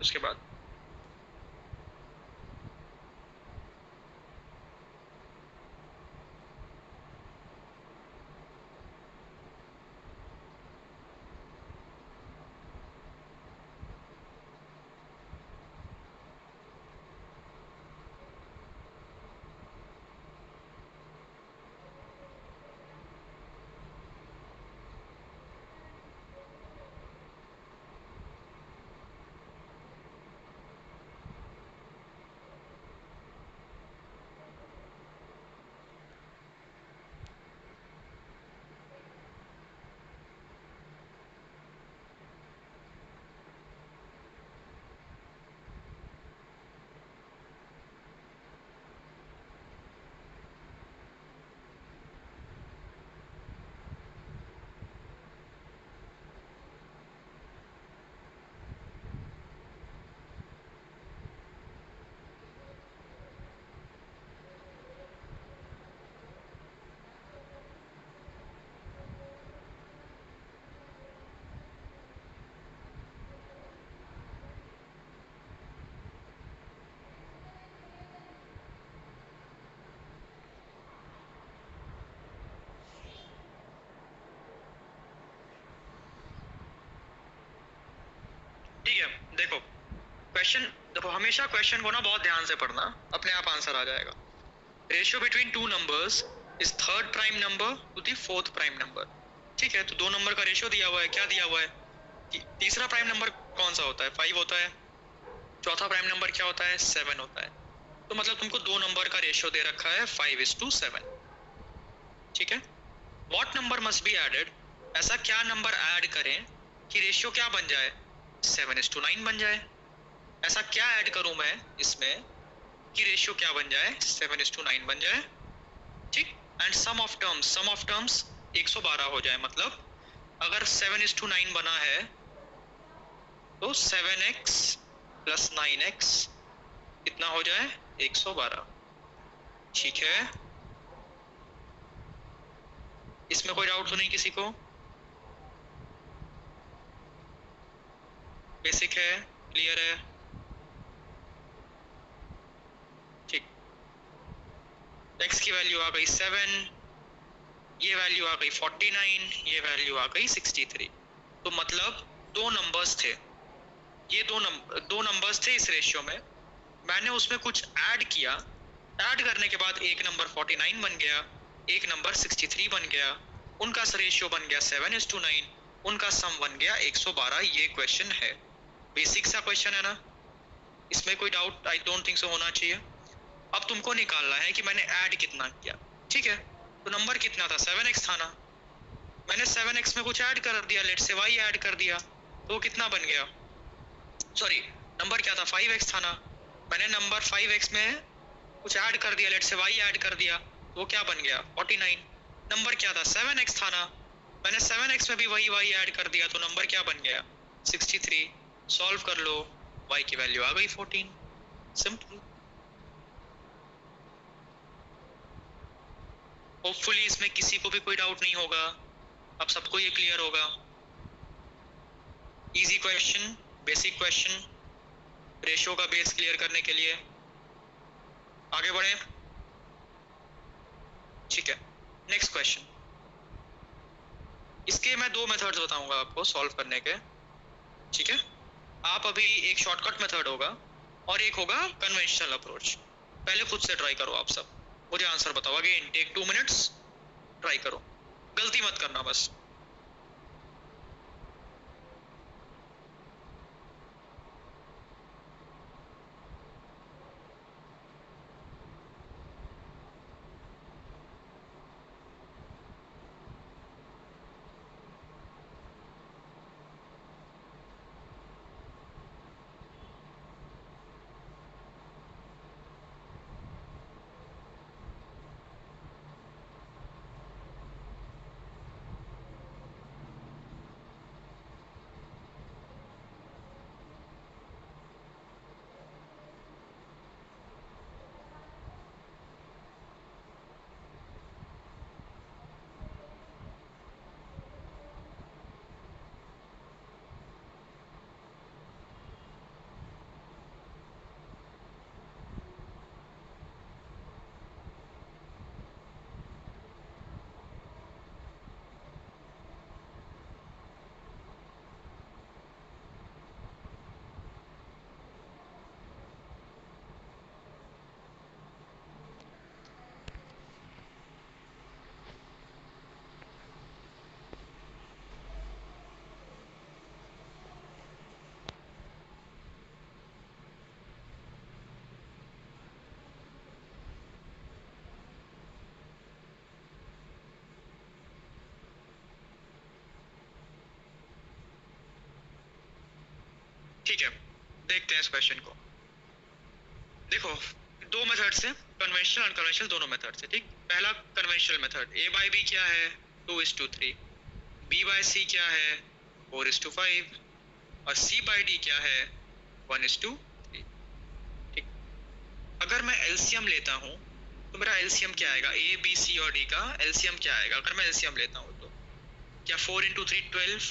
उसके बाद। ठीक है, देखो क्वेश्चन, देखो हमेशा क्वेश्चन को ना बहुत ध्यान से पढ़ना, अपने आप आंसर आ जाएगा। Ratio between two numbers is third prime number two the fourth prime number. ठीक है, तो दो नंबर का रेशियो दिया हुआ है, क्या दिया हुआ है कि तीसरा प्राइम नंबर कौन सा होता है, 5 होता है, चौथा प्राइम नंबर क्या होता है, 7 होता है। तो मतलब तुमको दो नंबर का रेशियो दे रखा है 5:7। ठीक है, what number must be added, ऐसा क्या नंबर ऐड करें कि रेशियो क्या बन जाए, 7:9 बन जाए। ऐसा क्या ऐड करूं मैं इसमें कि रेशियो क्या बन जाए, 7:9 बन जाए। ठीक, एंड सम ऑफ टर्म्स 112 हो जाए। मतलब अगर 7:9 बना है तो 7x प्लस 9x कितना हो जाए, 112। ठीक है, इसमें कोई डाउट तो नहीं किसी को, बेसिक है, क्लियर है। ठीक, x की वैल्यू आ गई 7, ये वैल्यू आ गई 49, ये वैल्यू आ गई 63। तो मतलब दो नंबर्स थे, ये दो नंबर्स थे इस रेशियो में, मैंने उसमें कुछ ऐड किया, ऐड करने के बाद एक नंबर 49 बन गया, एक नंबर 63 बन गया, उनका रेशियो बन गया 7:9, उनका सम बन गया 112। ये क्वेश्चन है, बेसिक सा क्वेश्चन है ना, इसमें कोई doubt I don't think so होना चाहिए। अब तुमको निकालना है कि मैंने ऐड कितना किया। ठीक है, तो नंबर कितना था, 7x था ना, मैंने 7x में कुछ ऐड कर दिया, लेट से y ऐड कर दिया, तो कितना बन गया, सॉरी नंबर क्या था, 5x था ना, मैंने नंबर 5x में कुछ ऐड कर दिया, लेट से y ऐड कर दिया, तो क्या बन गया 49। नंबर क्या था, 7x था ना, मैंने 7x में भी वही y ऐड कर दिया, तो नंबर क्या बन गया 63। सॉल्व कर लो, y की वैल्यू आ गई 14। सिंपल। होपफुली इसमें किसी को भी कोई डाउट नहीं होगा, अब सबको ये क्लियर होगा। Easy question, basic question, ratio का बेस क्लियर करने के लिए आगे बढ़े। ठीक है, नेक्स्ट क्वेश्चन, इसके मैं दो मेथड्स बताऊंगा आपको सॉल्व करने के। ठीक है, आप अभी एक शॉर्टकट मेथड होगा और एक होगा कन्वेंशनल अप्रोच। पहले खुद से ट्राई करो आप सब, मुझे आंसर बताओ। अगेन टेक 2 मिनट्स, ट्राई करो, गलती मत करना बस। ठीक है, देखते हैं इस क्वेश्चन को। देखो, दो मेथड्स हैं, कन्वेंशनल अनकन्वेंशनल दोनों मेथड्स हैं, ठीक। पहला conventional method, a by b क्या है 2:3, बी बाई सी क्या है 4:5 और सी बाई डी क्या है 1:3, ठीक। अगर मैं एलसीएम लेता हूँ तो मेरा एलसीएम क्या आएगा, ए बी सी और डी का एलसीएम क्या आएगा अगर मैं एलसीएम लेता हूँ तो, क्या 4 × 3 12,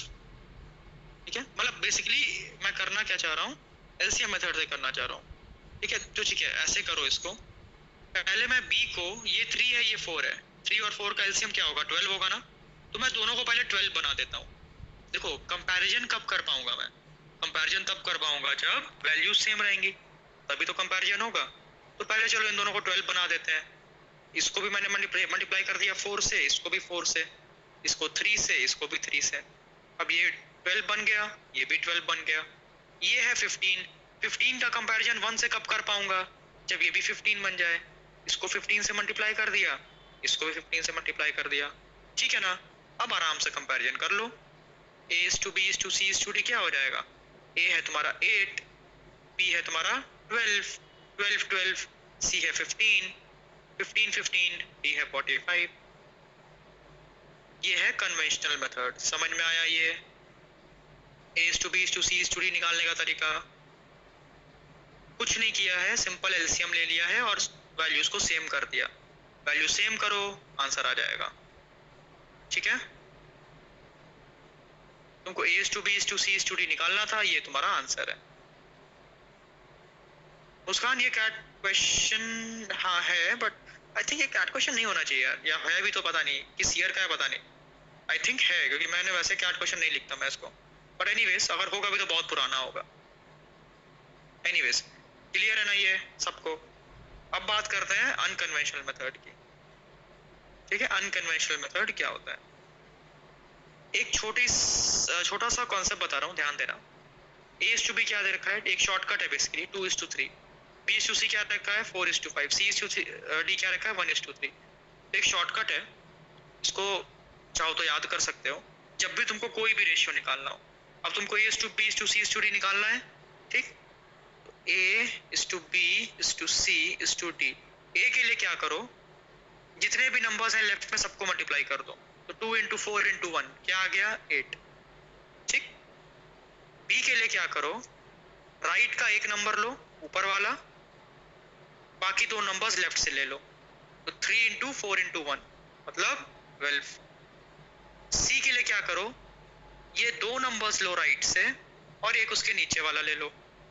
ठीक है। मतलब बेसिकली मैं करना क्या चाह रहा हूँ, एलसीएम मेथड से करना चाह रहा हूँ, ठीक है। तो ठीक है, ऐसे करो इसको, पहले मैं b को, ये 3 है ये 4 है, 3 और 4 का एलसीएम क्या होगा 12 होगा ना, तो मैं दोनों को पहले 12 बना देता हूँ। देखो कंपैरिजन कब कर पाऊंगा मैं, कंपैरिजन तब कर पाऊंगा जब वैल्यूज सेम रहेंगी, तभी तो कंपैरिजन होगा। तो पहले चलो इन दोनों को 12 बना देते हैं। इसको भी मैंने मल्टीप्लाई कर दिया 4 से, इसको भी 4 से, इसको 3 से, इसको भी 3 से। अब ये 12 बन गया, ये भी 12 बन गया। ये है 15, 15 का कंपैरिजन 1 से कब कर पाऊंगा, जब ये भी 15 बन जाए। इसको 15 से मल्टीप्लाई कर दिया, इसको भी 15 से मल्टीप्लाई कर दिया, ठीक है ना। अब आराम से कंपैरिजन कर लो, a is to b is to c is to d क्या हो जाएगा, a है तुम्हारा 8, b है तुम्हारा 12, 12 12, c है 15, 15 15, d है 45। ये है कन्वेंशनल मेथड, समझ में आया ये a is to b is to c is to d निकालने का तरीका। कुछ नहीं किया है, सिंपल एलसीएम ले लिया है और वैल्यूज को सेम कर दिया, वैल्यू सेम करो आंसर आ जाएगा, ठीक है। तुमको a is to b is to c is to d निकालना था, ये तुम्हारा आंसर है। मुस्कान ये कैट क्वेश्चन हाँ है, बट आई थिंक ये कैट क्वेश्चन नहीं होना चाहिए यार, या है भी तो पता नहीं, किस ईयर का है पता नहीं। आई थिंक है, क्योंकि मैंने वैसे कैट क्वेश्चन नहीं लिखता मैं इसको, बट एनीवेज अगर होगा भी तो बहुत पुराना होगा। एनीवेज क्लियर है ना ये सबको। अब बात करते हैं अनकन्वेंशनल मेथड की, ठीक है। अनकन्वेंशनल मेथड क्या होता है, एक छोटा सा कॉन्सेप्ट बता रहा हूँ, ध्यान देना। a is to b क्या दे रखा है, एक शॉर्टकट है basically 2:3, b is to c क्या रखा है 4:5, c is to d क्या रखा है 1:3। एक शॉर्टकट है, इसको चाहो तो याद कर सकते हो जब भी तुमको कोई भी रेशियो निकालना हो। अब तुमको a is to b is to c is to d निकालना है, ठीक। a is to b is to c is to d, a के लिए क्या करो, जितने भी नंबर्स हैं लेफ्ट में सबको मल्टीप्लाई कर दो, तो 2 × 4 × 1 क्या आ गया 8, ठीक। b के लिए क्या करो, राइट का एक नंबर लो ऊपर वाला, बाकी दो नंबर्स लेफ्ट से ले लो, तो 3 × 4 × 1 मतलब 12। c के लिए क्या करो, ये दो नंबर्स लो राइट से और एक उसके नीचे वाला ले लो,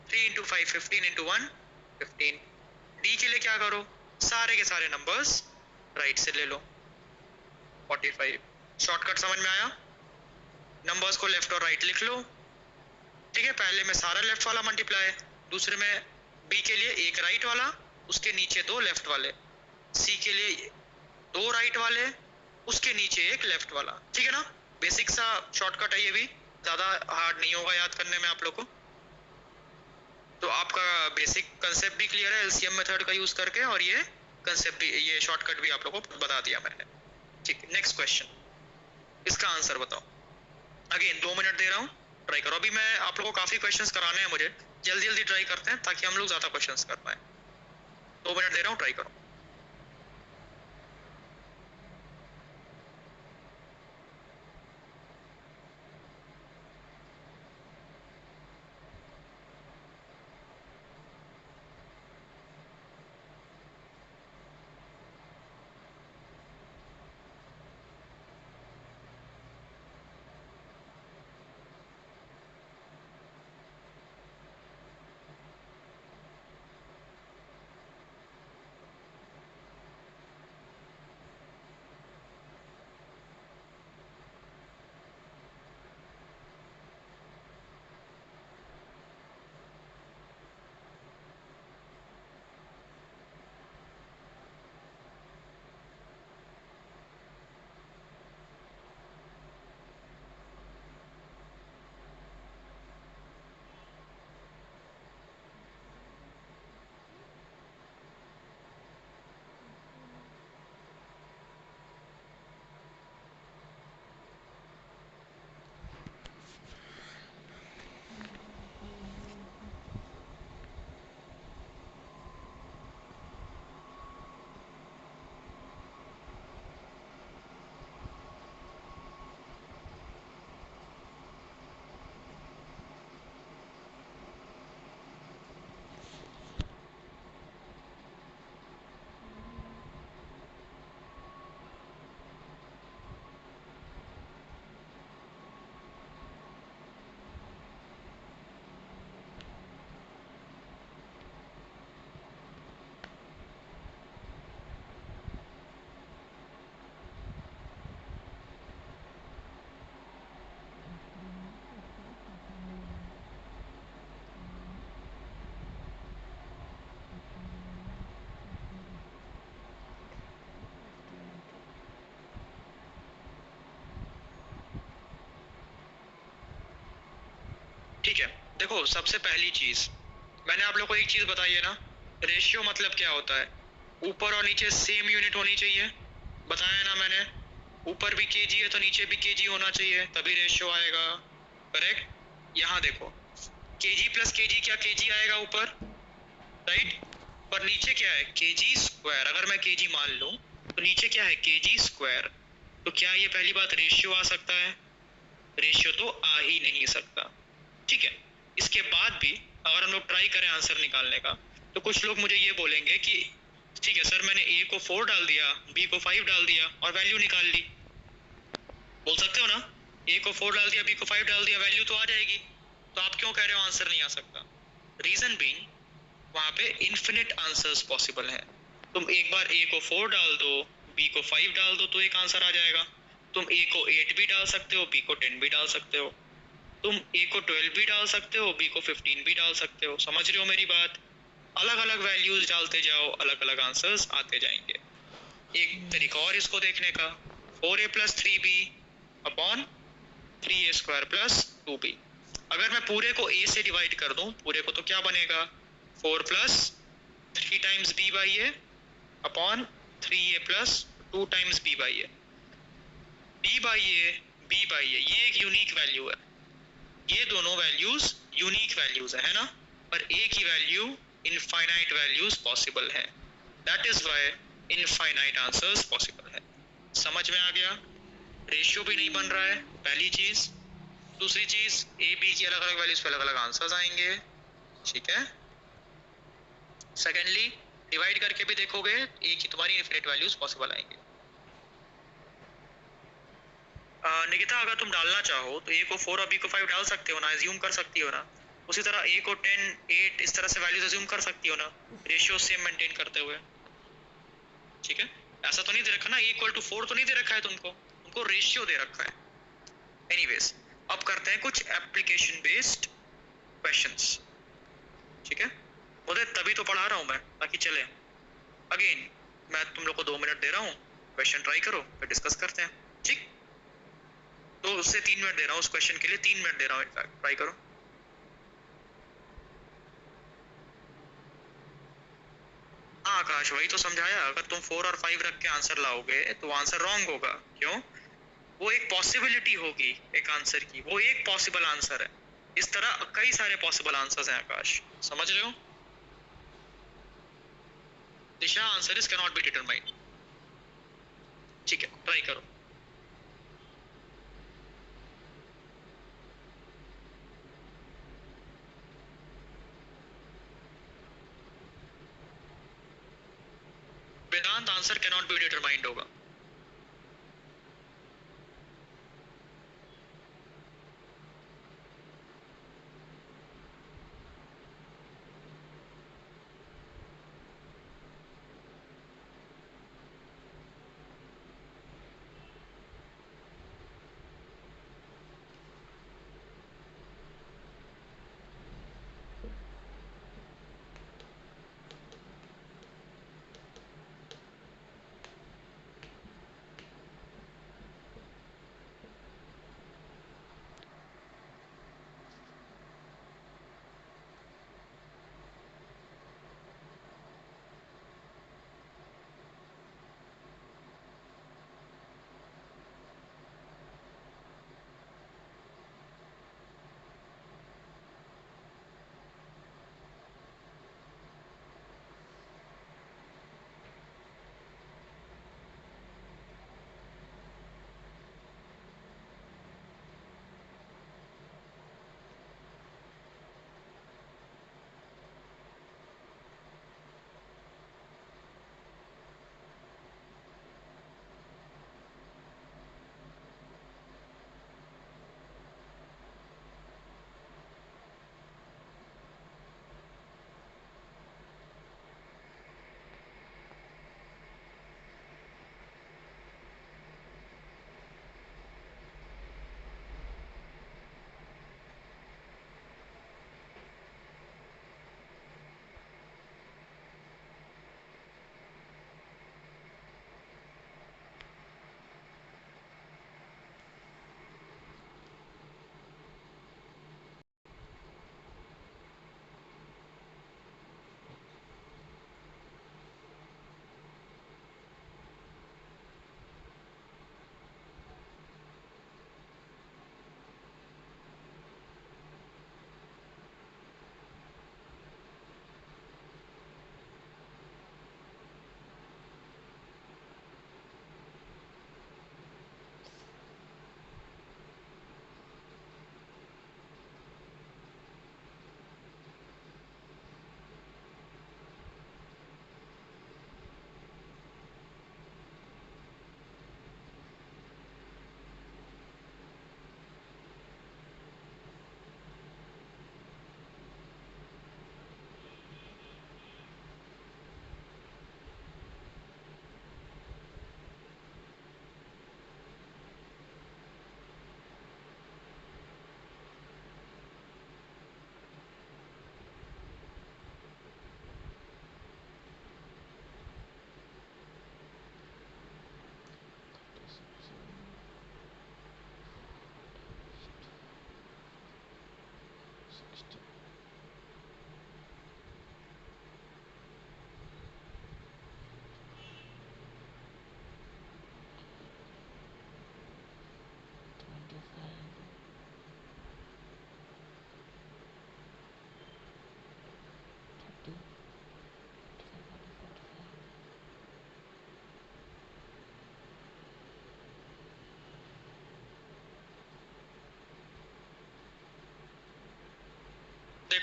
3 × 5 15 × 1 15। d के लिए क्या करो, सारे के सारे नंबर्स राइट से ले लो 45। शॉर्टकट समझ में आया, नंबर्स को लेफ्ट और राइट लिख लो, ठीक है। पहले में सारा लेफ्ट वाला मल्टीप्लाई, दूसरे में b के लिए एक राइट वाला, उसके नीचे दो लेफ्ट वाले, c के लिए दो राइट वाले, उसके नीचे एक लेफ्ट वाला, ठीक है ना। बेसिक सा शॉर्टकट है, ये भी ज्यादा हार्ड नहीं होगा याद करने में आप लोग को। तो आपका बेसिक कंसेप्ट भी क्लियर है एलसीएम मेथड का यूज करके, और ये कंसेप्ट भी, ये शॉर्टकट भी आप लोगों को बता दिया मैंने, ठीक। नेक्स्ट क्वेश्चन, इसका आंसर बताओ। अगेन 2 मिनट दे रहा हूँ, ट्राई करो। अभी मैं आप लोगों को काफी क्वेश्चंस कराने हैं मुझे, जल्दी जल्दी ट्राई करते हैं ताकि हम लोग ज्यादा क्वेश्चंस कर पाए। 2 मिनट दे रहा हूँ, ट्राई करो। ठीक है, देखो सबसे पहली चीज मैंने आप लोग को एक चीज बताई है ना, रेशियो मतलब क्या होता है, ऊपर और नीचे सेम यूनिट होनी चाहिए, बताया ना मैंने, ऊपर भी केजी है तो नीचे भी केजी होना चाहिए, तभी रेशियो आएगा, करेक्ट। यहाँ देखो केजी प्लस केजी, क्या केजी आएगा ऊपर, राइट, पर नीचे क्या है केजी स्क्वायर, अगर मैं केजी मान लूं तो नीचे क्या है केजी स्क्वायर, तो क्या ये पहली बात रेशियो आ सकता है, रेशियो तो आ ही नहीं सकता, ठीक है। इसके बाद भी अगर हम लोग ट्राई करें आंसर निकालने का, तो कुछ लोग मुझे ये बोलेंगे कि ठीक है सर मैंने ए को 4 डाल दिया, बी को 5 डाल दिया और वैल्यू निकाल ली, बोल सकते हो ना, ए को 4 डाल दिया, बी को 5 डाल दिया, वैल्यू तो आ जाएगी, तो आप क्यों कह रहे हो आंसर नहीं आ सकता, रीजन बीइंग वहां पे इन्फिनिट आंसर्स पॉसिबल है, तुम एक बार ए को 4 डाल दो, बी को 5 डाल दो तो एक आंसर आ जाएगा, तुम ए को 8 भी डाल सकते हो, बी को 10 भी डाल सकते हो, तुम ए को 12 भी डाल सकते हो, बी को 15 भी डाल सकते हो, समझ रहे हो मेरी बात, अलग अलग वैल्यूज डालते जाओ, अलग अलग आंसर्स आते जाएंगे। एक तरीका और इसको देखने का, 4a plus 3b upon 3a square plus 2b, अगर मैं पूरे को a से डिवाइड कर दूं, पूरे को, तो क्या बनेगा 4 plus 3 times b by a upon 3a plus 2 times b by a, b by a, b by a, ये एक यूनिक वैल्यू है, ये दोनों वैल्यूज यूनिक वैल्यूज है ना, पर a की वैल्यू इनफाइनाइट वैल्यूज पॉसिबल है, that is why infinite answers possible है, समझ में आ गया, रेशियो भी नहीं बन रहा है, पहली चीज, दूसरी चीज ए बी की अलग अलग वैल्यूज पे अलग अलग आंसर्स आएंगे, ठीक है। सेकेंडली डिवाइड करके भी देखोगे ए की तुम्हारी इनफिनिट वैल्यूज पॉसिबल आएंगे। निकिता अगर तुम डालना चाहो तो ए को 4 और बी को 5 डाल सकते हो ना, एज्यूम कर सकती हो ना, उसी तरह ए को 10 8 इस तरह से वैल्यूज एज्यूम कर सकती हो ना, रेशियो सेम मेंटेन करते हुए, ठीक है। ऐसा तो नहीं दे रखा ना ए इक्वल टू 4 तो नहीं दे रखा है तुमको, तुमको रेशियो दे रखा है। एनीवेज अब करते हैं कुछ एप्लीकेशन बेस्ड क्वेश्चंस, ठीक है, मुझे तभी तो पढ़ा रहा हूँ मैं ताकि चले, अगेन मैं तुम लोग को 2 मिनट दे रहा हूँ, क्वेश्चन ट्राई करो फिर डिस्कस करते हैं, ठीक, तो उससे 3 मिनट दे रहा हूँ, उस क्वेश्चन के लिए 3 मिनट दे रहा हूँ, इनफैक्ट ट्राई करो। हाँ आकाश वही तो समझाया, अगर तुम 4 और 5 रख के आंसर लाओगे तो आंसर रॉन्ग होगा, क्यों, वो एक पॉसिबिलिटी होगी एक आंसर की, वो एक पॉसिबल आंसर है, इस तरह कई सारे पॉसिबल आंसर्स हैं आकाश, समझ रहे हो, Disha answer is can not be determined, ठीक है ट्राई करो। Vedant answer can not be determined होगा,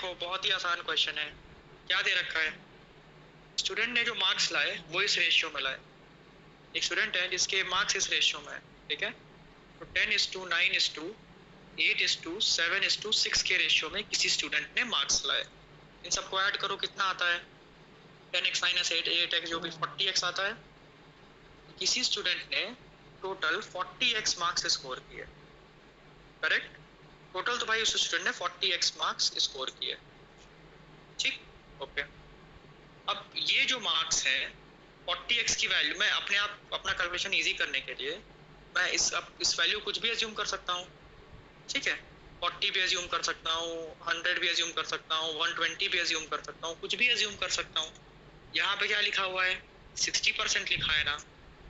देखो बहुत ही आसान क्वेश्चन है, क्या दे रखा है, स्टूडेंट ने जो मार्क्स लाए वो इस रेशियो में लाए। एक स्टूडेंट है जिसके मार्क्स इस रेशियो में है, ठीक है, तो 10:9:8:7:6 के रेशियो में किसी स्टूडेंट ने मार्क्स लाए। इन सबको ऐड करो, कितना आता है, 10x - 8 8x जो भी 40x आता है। किसी स्टूडेंट ने टोटल 40x मार्क्स स्कोर किए, करेक्ट, टोटल तो भाई उस स्टूडेंट ने 40x मार्क्स स्कोर किए, ठीक, ओके। अब ये जो मार्क्स हैं 40x की वैल्यू, मैं अपने आप अपना कैलकुलेशन इजी करने के लिए मैं इस वैल्यू कुछ भी एज्यूम कर सकता हूँ, ठीक है, 40 भी एज्यूम कर सकता हूँ, 100 भी एज्यूम कर सकता हूँ, 120 भी एज्यूम कर सकता हूँ, कुछ भी एज्यूम कर सकता हूँ। यहाँ पे क्या लिखा हुआ है, 60% लिखा है ना,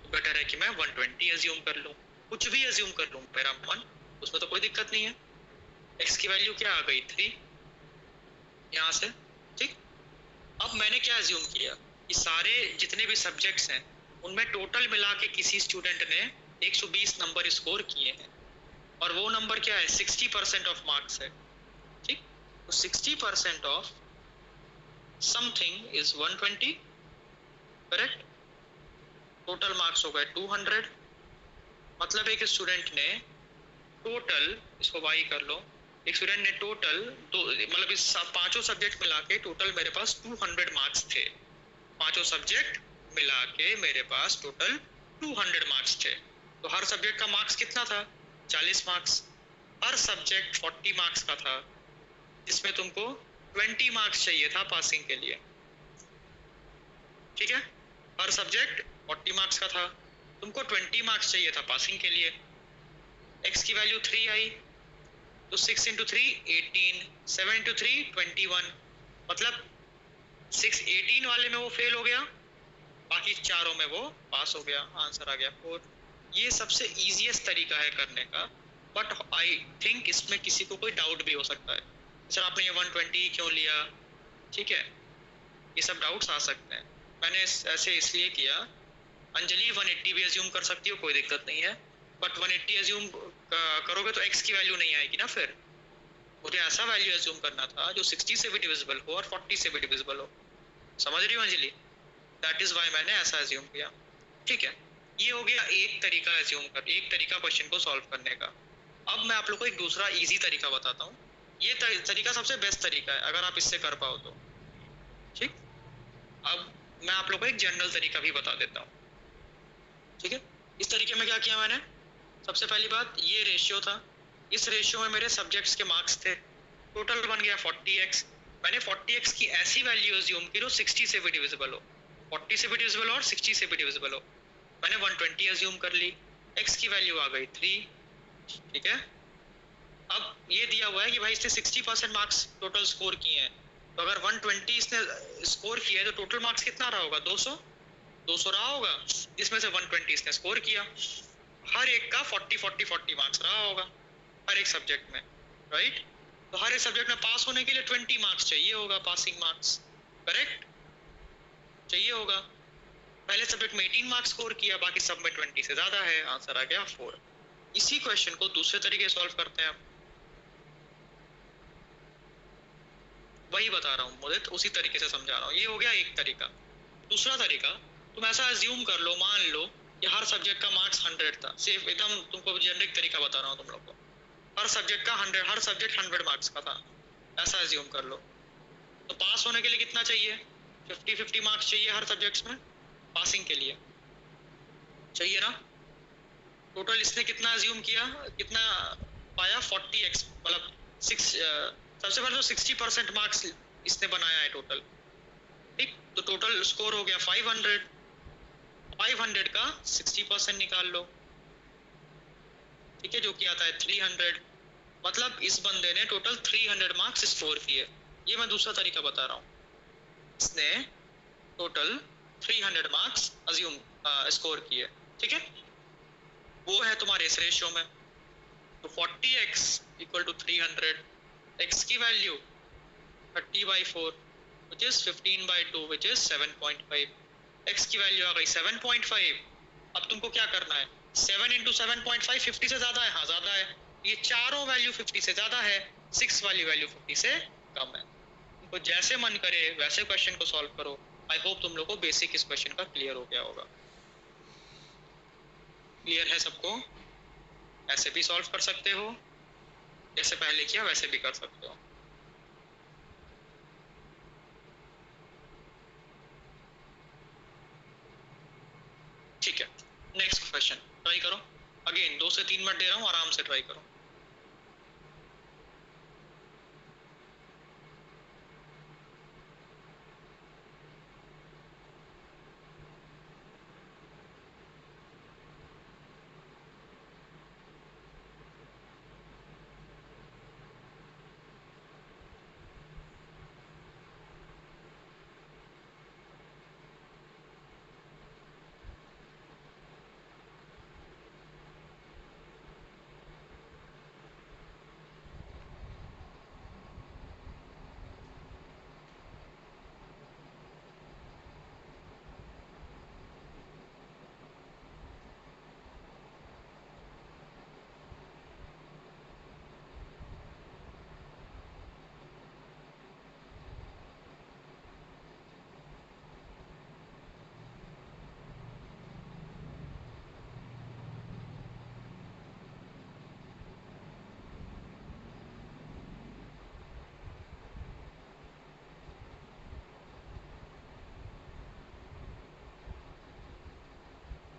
तो बेटर है कि मैं 120 एज्यूम कर लूँ, कुछ भी एज्यूम कर लूँ, मेरा मन, उसमें तो कोई दिक्कत नहीं है। x की वैल्यू क्या आ गई 3 यहाँ से, ठीक। अब मैंने क्या एज्यूम किया कि सारे जितने भी सब्जेक्ट्स हैं उनमें टोटल मिला के किसी स्टूडेंट ने 120 नंबर स्कोर किए हैं, और वो नंबर क्या है, 60% ऑफ मार्क्स है, ठीक। तो 60% of something is 120, correct. Total marks हो गए 200, मतलब एक स्टूडेंट ने टोटल, इसको वाई कर लो, एक स्टूडेंट ने टोटल मतलब इस पांचों सब्जेक्ट मिला के टोटल मेरे पास 200 मार्क्स थे, पांचों सब्जेक्ट मिला के मेरे पास टोटल 200 मार्क्स थे। तो हर सब्जेक्ट का मार्क्स कितना था, 40 मार्क्स, हर सब्जेक्ट 40 मार्क्स का था, जिसमें तुमको 20 मार्क्स चाहिए था पासिंग के लिए, ठीक है, हर सब्जेक्ट 40 मार्क्स का था, तुमको 20 मार्क्स चाहिए था पासिंग के लिए। x की वैल्यू 3 आई, तो 6 × 3 18, 7 × 3 21, मतलब 6 18 वाले में वो फेल हो गया, बाकी चारों में वो पास हो गया, आंसर आ गया 4। ये सबसे इजीएस्ट तरीका है करने का, बट आई थिंक इसमें किसी को कोई डाउट भी हो सकता है, सर आपने ये 120 क्यों लिया, ठीक है, ये सब डाउट्स आ सकते हैं। मैंने ऐसे इसलिए किया, अंजलि 180 भी एज्यूम कर सकती हो, कोई दिक्कत नहीं है, बट 180 एज्यूम करोगे तो x की वैल्यू नहीं आएगी ना, फिर मुझे ऐसा वैल्यू एज्यूम करना था जो 60 से भी डिविजिबल हो और 40 से भी डिविजिबल हो, समझ रही हो अंजलि, दैट इज व्हाई मैंने ऐसा एज्यूम किया, ठीक है। ये हो गया एक तरीका एज्यूम कर, एक तरीका क्वेश्चन को सॉल्व करने का। अब मैं आप लोग को एक दूसरा इजी तरीका बताता हूँ, ये तरीका सबसे बेस्ट तरीका है अगर आप इससे कर पाओ तो, ठीक। अब मैं आप लोग को एक जनरल तरीका भी बता देता हूँ, ठीक है। इस तरीके में क्या किया मैंने, सबसे पहली बात ये रेशियो था, इस रेशियो में मेरे सब्जेक्ट्स के मार्क्स थे, टोटल बन गया 40x, मैंने 40x की ऐसी वैल्यू एज्यूम की जो 60 से भी डिविजिबल हो, 40 से भी डिविजिबल हो और 60 से भी डिविजिबल हो। मैंने 120 एज्यूम कर ली, x की वैल्यू आ गई 3, ठीक है। अब ये दिया हुआ है कि भाई इसने 60% मार्क्स टोटल स्कोर किए हैं, तो अगर 120 इसने स्कोर किया है तो टोटल मार्क्स कितना रहा होगा, 200 रहा होगा, जिसमें से 120 इसने स्कोर किया, हर एक का 40 मार्क्स रहा होगा हर एक सब्जेक्ट में, राइट। तो हर एक सब्जेक्ट में पास होने के लिए 20 मार्क्स चाहिए होगा, पासिंग मार्क्स, करेक्ट, चाहिए होगा। पहले सब्जेक्ट में 18 मार्क्स स्कोर किया, बाकी सब में 20 से ज्यादा है, आंसर आ गया 4। इसी क्वेश्चन को दूसरे तरीके से सॉल्व करते हैं आप, वही बता रहा हूँ मुदित, उसी तरीके से समझा रहा हूँ। ये हो गया एक तरीका। दूसरा तरीका, तुम ऐसा अज्यूम कर लो, मान लो कि हर सब्जेक्ट का मार्क्स 100 था, सिर्फ एकदम तुमको जेनरिक तरीका बता रहा हूँ तुम लोग को, हर सब्जेक्ट का 100, हर सब्जेक्ट 100 मार्क्स का था, ऐसा अज्यूम कर लो। तो पास होने के लिए कितना चाहिए, 50-50 मार्क्स चाहिए हर सब्जेक्ट्स में, पासिंग के लिए चाहिए ना। टोटल इसने कितना अज्यूम किया, कितना पाया, 40x, मतलब 6, सबसे पहले तो 60% मार्क्स इसने बनाया है टोटल, ठीक। तो टोटल स्कोर हो गया 500, 500 का 60% निकाल लो, ठीक है, जो कि आता है 300, मतलब इस बंदे ने टोटल 300 मार्क्स स्कोर किए। ये मैं दूसरा तरीका बता रहा हूँ, इसने टोटल 300 मार्क्स अज्यूम स्कोर किए, ठीक है, वो है तुम्हारे इस रेशियो में। तो 40x = 300, x की value 30/4 which is 15/2 which is 7.5, x की वैल्यू आ गई 7.5। अब तुमको क्या करना है, 7 × 7.5 50 से ज्यादा है, हाँ ज्यादा है, ये चारों वैल्यू 50 से ज्यादा है, 6 वाली वैल्यू 50 से कम है, तो जैसे मन करे वैसे क्वेश्चन को सॉल्व करो। आई होप तुम लोग को बेसिक इस क्वेश्चन का क्लियर हो गया होगा। क्लियर है सबको? ऐसे भी सॉल्व कर सकते हो, जैसे पहले किया वैसे भी कर सकते हो। ठीक है, नेक्स्ट क्वेश्चन ट्राई करो। अगेन 2 से 3 मिनट दे रहा हूँ, आराम से ट्राई करो।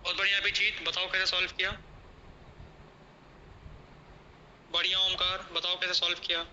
बहुत बढ़िया अभिजीत, बताओ कैसे सॉल्व किया। बढ़िया ओमकार, बताओ कैसे सॉल्व किया।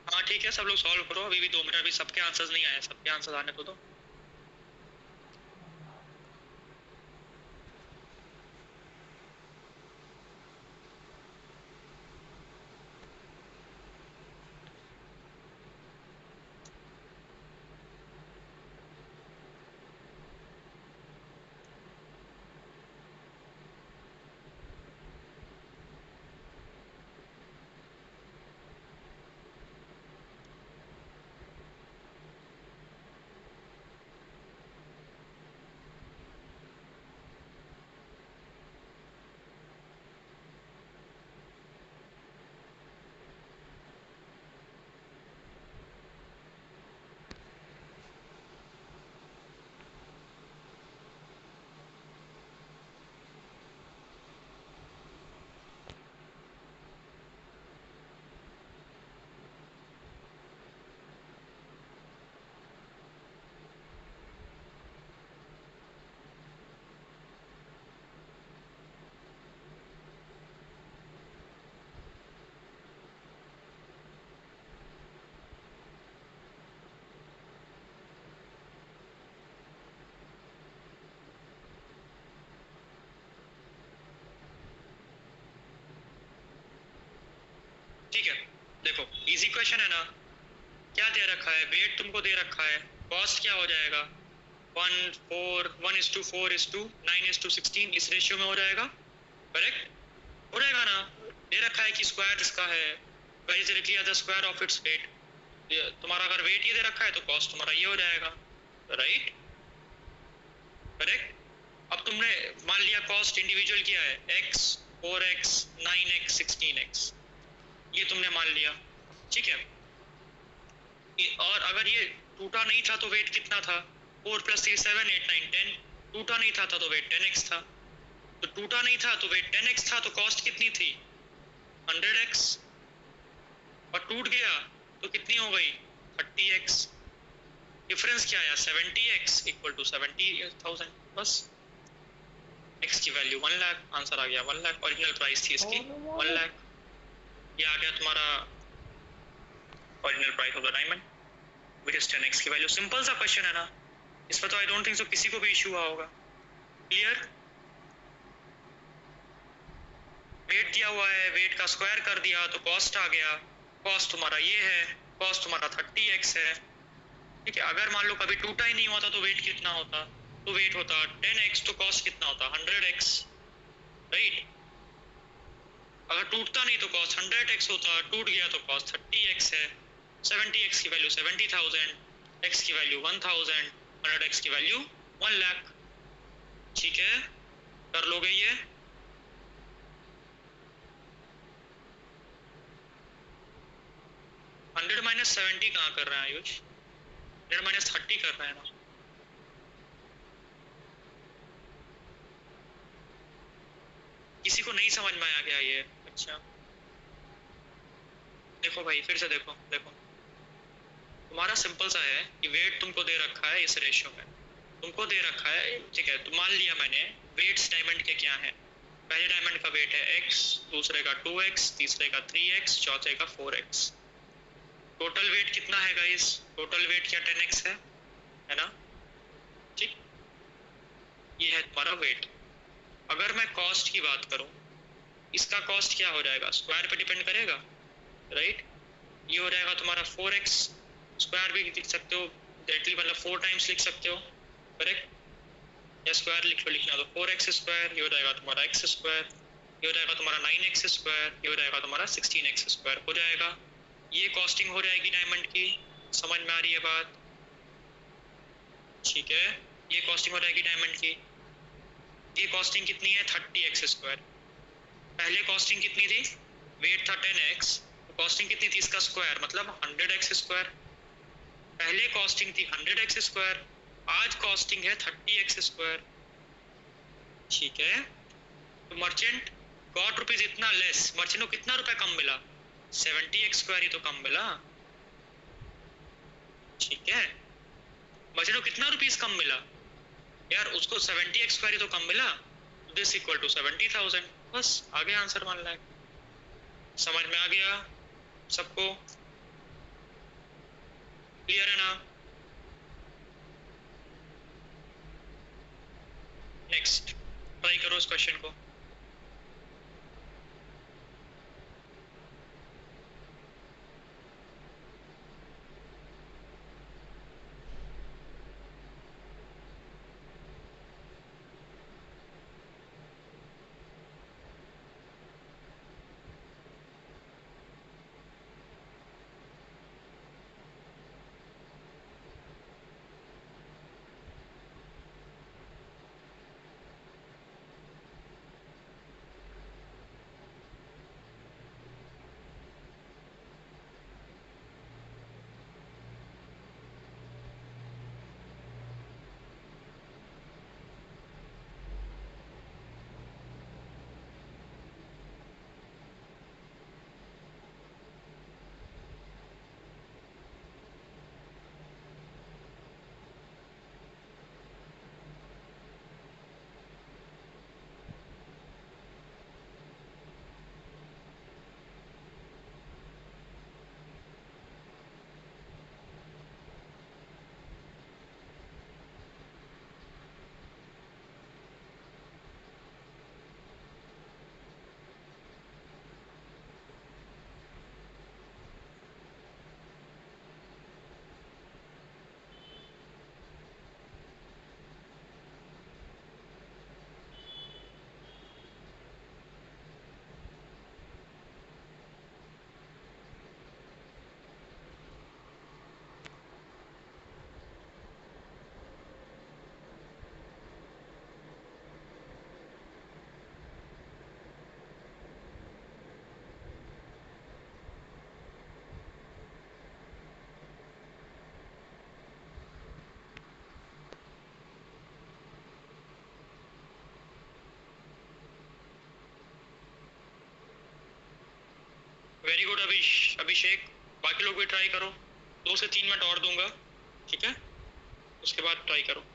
हाँ ठीक है, सब लोग सॉल्व करो, अभी भी 2 मिनट, अभी सबके आंसर्स नहीं आए, सबके आंसर्स आने तो दो। ठीक है, देखो इजी क्वेश्चन है ना। क्या दे रखा है, वेट तुमको दे रखा है, कॉस्ट क्या हो जाएगा 1:4:9:16 इस रेशियो में हो जाएगा, करेक्ट हो जाएगा ना। दे रखा है कि स्क्वायर इसका है, the square of its weight. तुम्हारा अगर वेट ये दे रखा है तो कॉस्ट तुम्हारा ये हो जाएगा, राइट करेक्ट। अब तुमने मान लिया कॉस्ट इंडिविजुअल क्या है, x 4x 9x 16x, ये तुमने मान लिया, ठीक है। और अगर ये टूटा नहीं था तो वेट कितना था? 4 + 3 7 8 9 10। टूटा नहीं था तो वेट 10x था। तो टूटा नहीं था तो वेट 10x था, तो कॉस्ट कितनी थी? 100x। और टूट गया तो कितनी हो गई? 30x। डिफरेंस क्या आया? 70x = 70,000। बस x की वैल्यू 1 लाख, आंसर आ गया 1 लाख। ओरिजिनल प्राइस थी इसकी 1 लाख। ये आ गया तुम्हारा original price of the diamond which is 10x की वैल्यू। सिंपल सा क्वेश्चन है ना, इसमें तो आई डोंट थिंक सो किसी को भी इशू हुआ होगा। क्लियर? वेट दिया हुआ है, वेट का स्क्वायर कर दिया तो कॉस्ट आ गया। कॉस्ट तुम्हारा ये है, कॉस्ट तुम्हारा 30x है। ठीक है, अगर मान लो कभी टूटा ही नहीं होता तो वेट कितना होता? तो वेट होता 10x, तो कॉस्ट कितना होता? 100x। राइट? अगर टूटता नहीं तो कॉस्ट 100x होता, टूट गया तो कॉस्ट 30x है। 70x की वैल्यू 70,000, x की वैल्यू 1000, 100x की वैल्यू 1 लाख। ठीक है, कर लोगे ये? हंड्रेड माइनस 70 कहाँ कर रहे हैं आयुष? 100 - 30 कर रहे हैं ना। किसी को नहीं समझ में आया क्या ये? अच्छा देखो भाई, फिर से देखो देखो, तुम्हारा सिंपल सा है कि वेट तुमको दे रखा है इस रेशियो में, तुमको दे रखा है। ठीक है, तो मान लिया मैंने वेट्स डायमंड के क्या है। पहले डायमंड का वेट है x, दूसरे का 2x, तीसरे का 3x, चौथे का 4x। टोटल वेट कितना है गाइस? टोटल वेट क्या 10x है ना? ठीक, ये है तुम्हारा वेट। अगर मैं कॉस्ट की बात करूं, इसका कॉस्ट क्या हो जाएगा? स्क्वायर पे डिपेंड करेगा, राइट? ये हो जाएगा तुम्हारा 4x। स्क्वायर भी लिख सकते हो, डायरेक्टली मतलब 4 टाइम्स लिख सकते हो, करेक्ट? या स्क्वायर लिखना तो 4x स्क्वायर, ये हो जाएगा तुम्हारा x स्क्वायर, ये हो जाएगा तुम्हारा 9x स्क्वायर, ये हो जाएगा तुम्हारा 16x स्क्वायर हो जाएगा। ये कॉस्टिंग हो जाएगी डायमंड की। समझ में आ रही है बात? ठीक है, ये कॉस्टिंग हो जाएगी डायमंड की। ये कॉस्टिंग कितनी है? 30x square. पहले कॉस्टिंग कितनी थी? वेट था 10x, तो कॉस्टिंग कितनी थी इसका स्क्वायर, मतलब 100x स्क्वायर। पहले कॉस्टिंग थी 100x स्क्वायर, आज कॉस्टिंग है 30x स्क्वायर। ठीक है, तो मर्चेंट गॉट रुपीज इतना लेस, मर्चेंट को कितना रुपए कम मिला? 70x स्क्वायर ही तो कम मिला। ठीक है, मर्चेंट को कितना रुपीज कम मिला यार? उसको 70x स्क्वायर ही तो कम मिला। This equal to 70,000। बस आ गया आंसर 1 लाख। समझ में आ गया सबको? क्लियर है ना? नेक्स्ट ट्राई करो इस क्वेश्चन को। वेरी गुड अभिषेक, बाकी लोग भी ट्राई करो, 2 से 3 मिनट और दूंगा, ठीक है, उसके बाद ट्राई करो।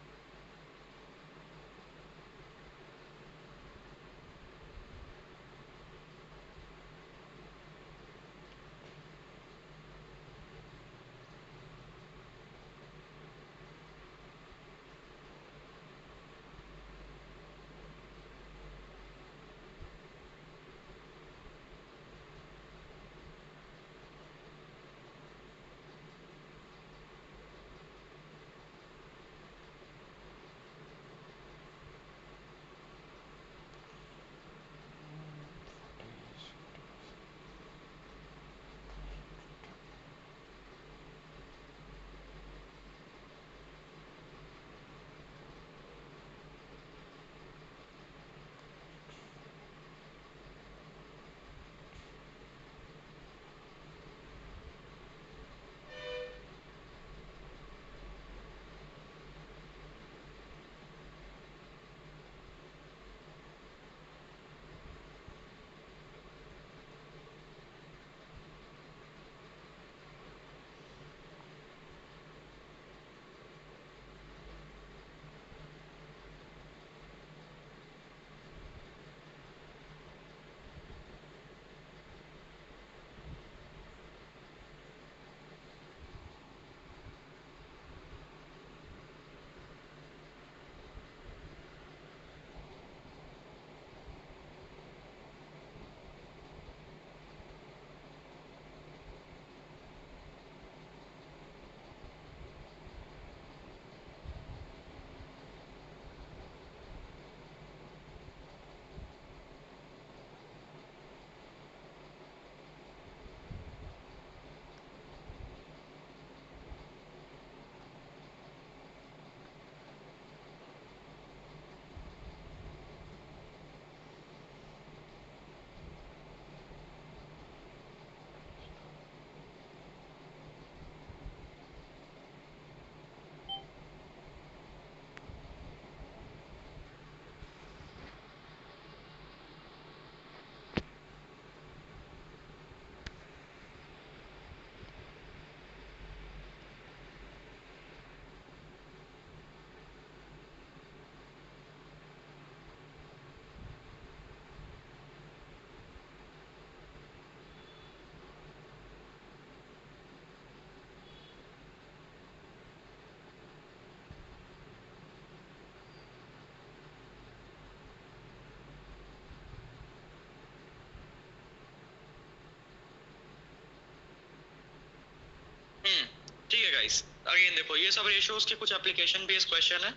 ठीक है गाइस, अगेन देखो ये सब रेशियोज के कुछ एप्लीकेशन बेस्ड क्वेश्चन है,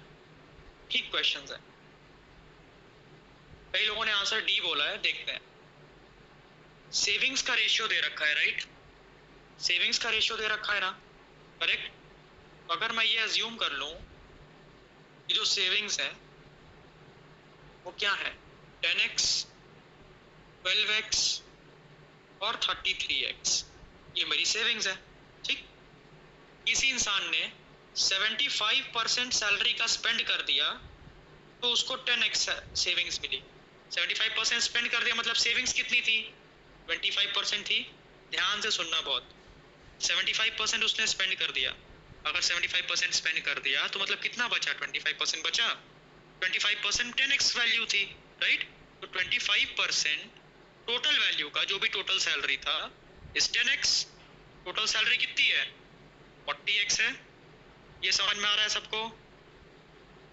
ठीक क्वेश्चंस है। कई लोगों ने आंसर डी बोला है, देखते हैं। सेविंग्स का रेशियो दे रखा है, राइट? सेविंग्स का रेशियो दे रखा है ना, करेक्ट? अगर मैं ये अज्यूम कर लूं कि जो सेविंग्स है वो क्या है, 10x, 12x और 33x, ये मेरी सेविंग्स है, ठीक? किसी इंसान ने 75% सैलरी का स्पेंड कर दिया तो उसको 10x सेविंग्स मिली। 75% स्पेंड कर दिया मतलब सेविंग्स कितनी थी? 25% थी। ध्यान से सुनना बहुत, 75% उसने स्पेंड कर दिया। अगर 75% स्पेंड कर दिया तो मतलब कितना बचा? 25% बचा। 25% 10x वैल्यू थी, राइट? तो 25% टोटल वैल्यू का, जो भी टोटल सैलरी था, इस 10x। टोटल सैलरी कितनी है? 40x है। ये समझ में आ रहा है सबको?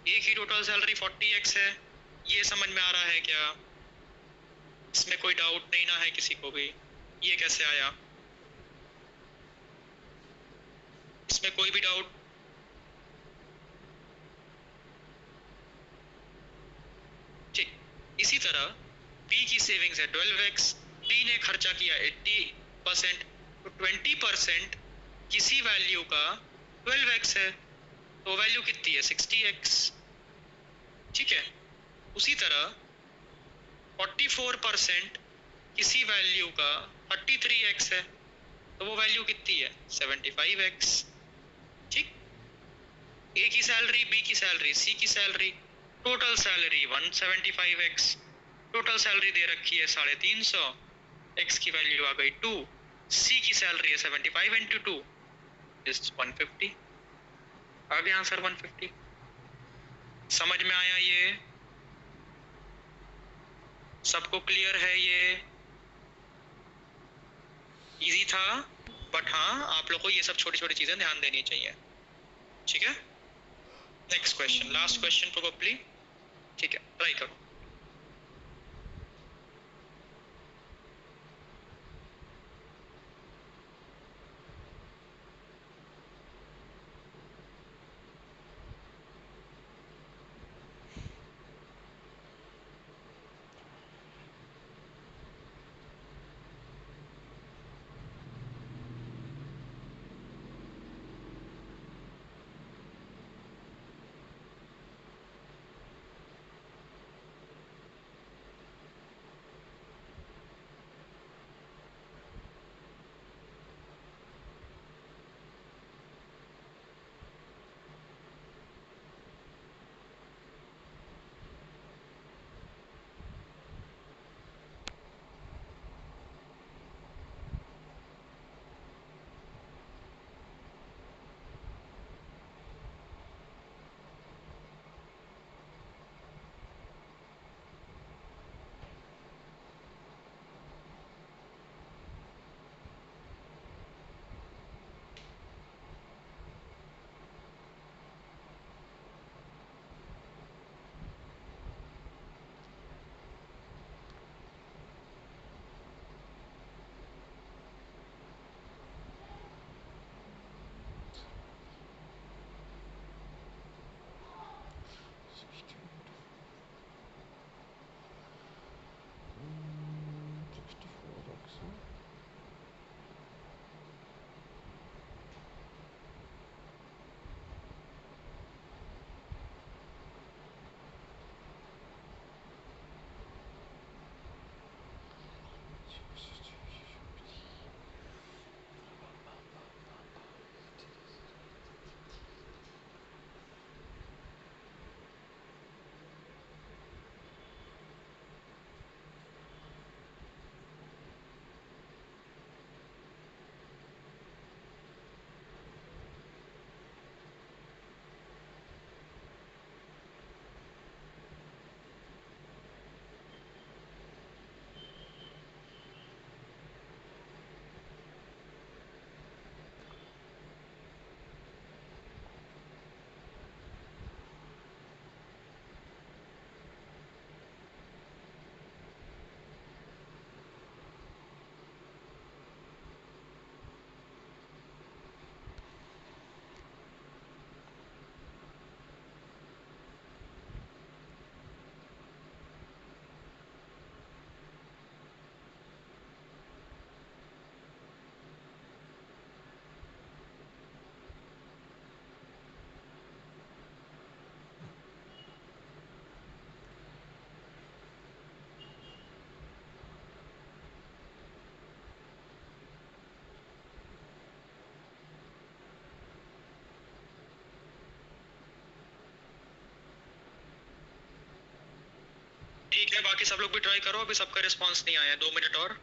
एक ही टोटल सैलरी 40x है, ये समझ में आ रहा है क्या? इसमें कोई डाउट नहीं ना है किसी को भी? ये कैसे आया? इसमें कोई भी डाउट? ठीक, इसी तरह B की सेविंग्स है 12x, D ने खर्चा किया 80%, तो 20% किसी वैल्यू का 12x है, तो वैल्यू कितनी है? 60x, ठीक है? उसी तरह 44% किसी वैल्यू का 33x है, तो वो वैल्यू कितनी है? 75x, ठीक? A की सैलरी, B की सैलरी, C की salary, total salary 175x, total salary दे रखी है 350, x की वैल्यू आ गई 2, c की सैलरी है 75 इंटू 2 इज 150। आ गया आंसर 150। समझ में आया ये? सबको क्लियर है ये? इजी था, बट हाँ आप लोग को ये सब छोटी छोटी चीजें ध्यान देनी चाहिए। ठीक है, next question, last question probably. ठीक है, ट्राई करो। ठीक है, बाकी सब लोग भी ट्राई करो, अभी सबका रिस्पांस नहीं आया, 2 मिनट और।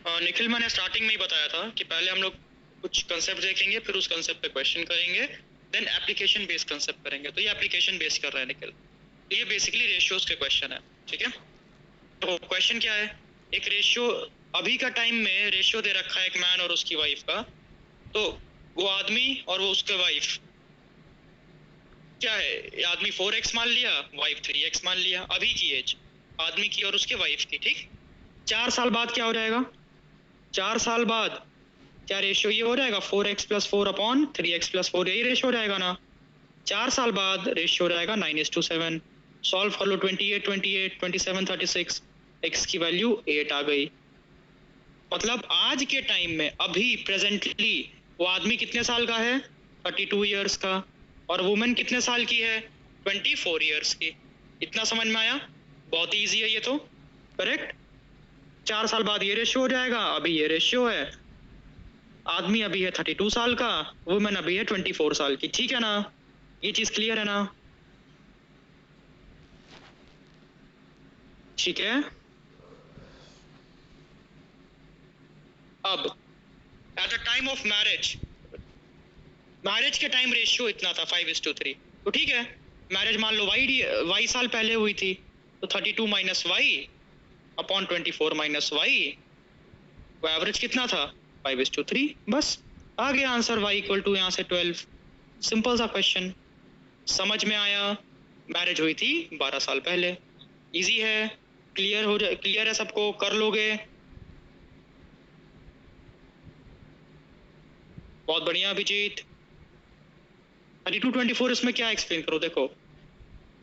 निखिल मैंने स्टार्टिंग में ही बताया था कि पहले हम लोग कुछ कंसेप्ट देखेंगे, फिर उस कंसेप्ट पे क्वेश्चन करेंगे, देन एप्लीकेशन बेस्ड कंसेप्ट करेंगे। तो ये एप्लीकेशन बेस्ड कर रहा है निखिल। तो ये बेसिकली रेशियोज के क्वेश्चन है, ठीक है। तो क्वेश्चन क्या है, एक रेशियो, अभी का टाइम में रेशियो दे रखा है एक मैन और उसकी वाइफ का। तो वो आदमी और वो उसके वाइफ क्या है, आदमी 4x मान लिया, वाइफ 3x मान लिया, अभी की एज आदमी की और उसके वाइफ की, ठीक। 4 साल बाद क्या हो जाएगा, 4 साल बाद क्या रेशियो ये हो जाएगा 4x + 4 अपॉन 3x + 4, यही रेशियो हो जाएगा ना। 4 साल बाद रेशियो हो जाएगा 9:7। सॉल्व कर लो, 28 28 27 36, x की वैल्यू 8 आ गई। मतलब आज के टाइम में अभी प्रेजेंटली वो आदमी कितने साल का है, 32 इयर्स का, और वुमेन कितने साल की है, 24 इयर्स की। इतना समझ में आया, बहुत इजी है ये तो, करेक्ट। 4 साल बाद ये रेशियो हो जाएगा, अभी ये रेशियो है, आदमी अभी है 32 साल का, वुमेन अभी है 24 साल की, ठीक है ना। ये चीज क्लियर है ना, ठीक है। अब at the time of marriage, marriage के टाइम रेशियो इतना था 5:3, तो ठीक है। मैरिज मान लो y साल पहले हुई थी, तो 32 - y अपॉन 24 - y, वो एवरेज कितना था 5:3। बस आ गया आंसर, y = यहाँ से 12। सिंपल सा क्वेश्चन, समझ में आया। मैरिज हुई थी 12 साल पहले, इजी है, क्लियर हो जाए, क्लियर है सबको, कर लोगे, बहुत बढ़िया अभिजीत। 32 24 इसमें क्या एक्सप्लेन करो, देखो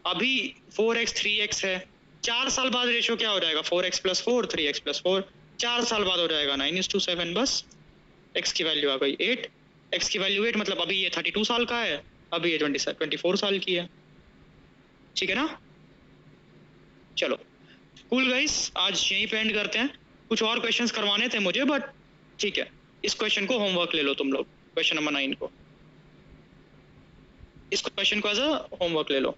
अभी 4x 3x है, 4 साल बाद रेशियो क्या हो जाएगा 4x + 4 3x + 4, 4 साल बाद हो जाएगा 9:7। बस x की वैल्यू आ गई 8, x की वैल्यू 8, मतलब अभी ये 32 साल का है, अभी ये 24 साल की है, ठीक है ना। चलो कूल गाइस, आज यहीं पे एंड करते हैं। कुछ और क्वेश्चंस करवाने थे मुझे, बट ठीक है, इस क्वेश्चन को होमवर्क ले लो तुम लोग, क्वेश्चन नंबर 9 को, इस क्वेश्चन को एज अ होमवर्क ले लो।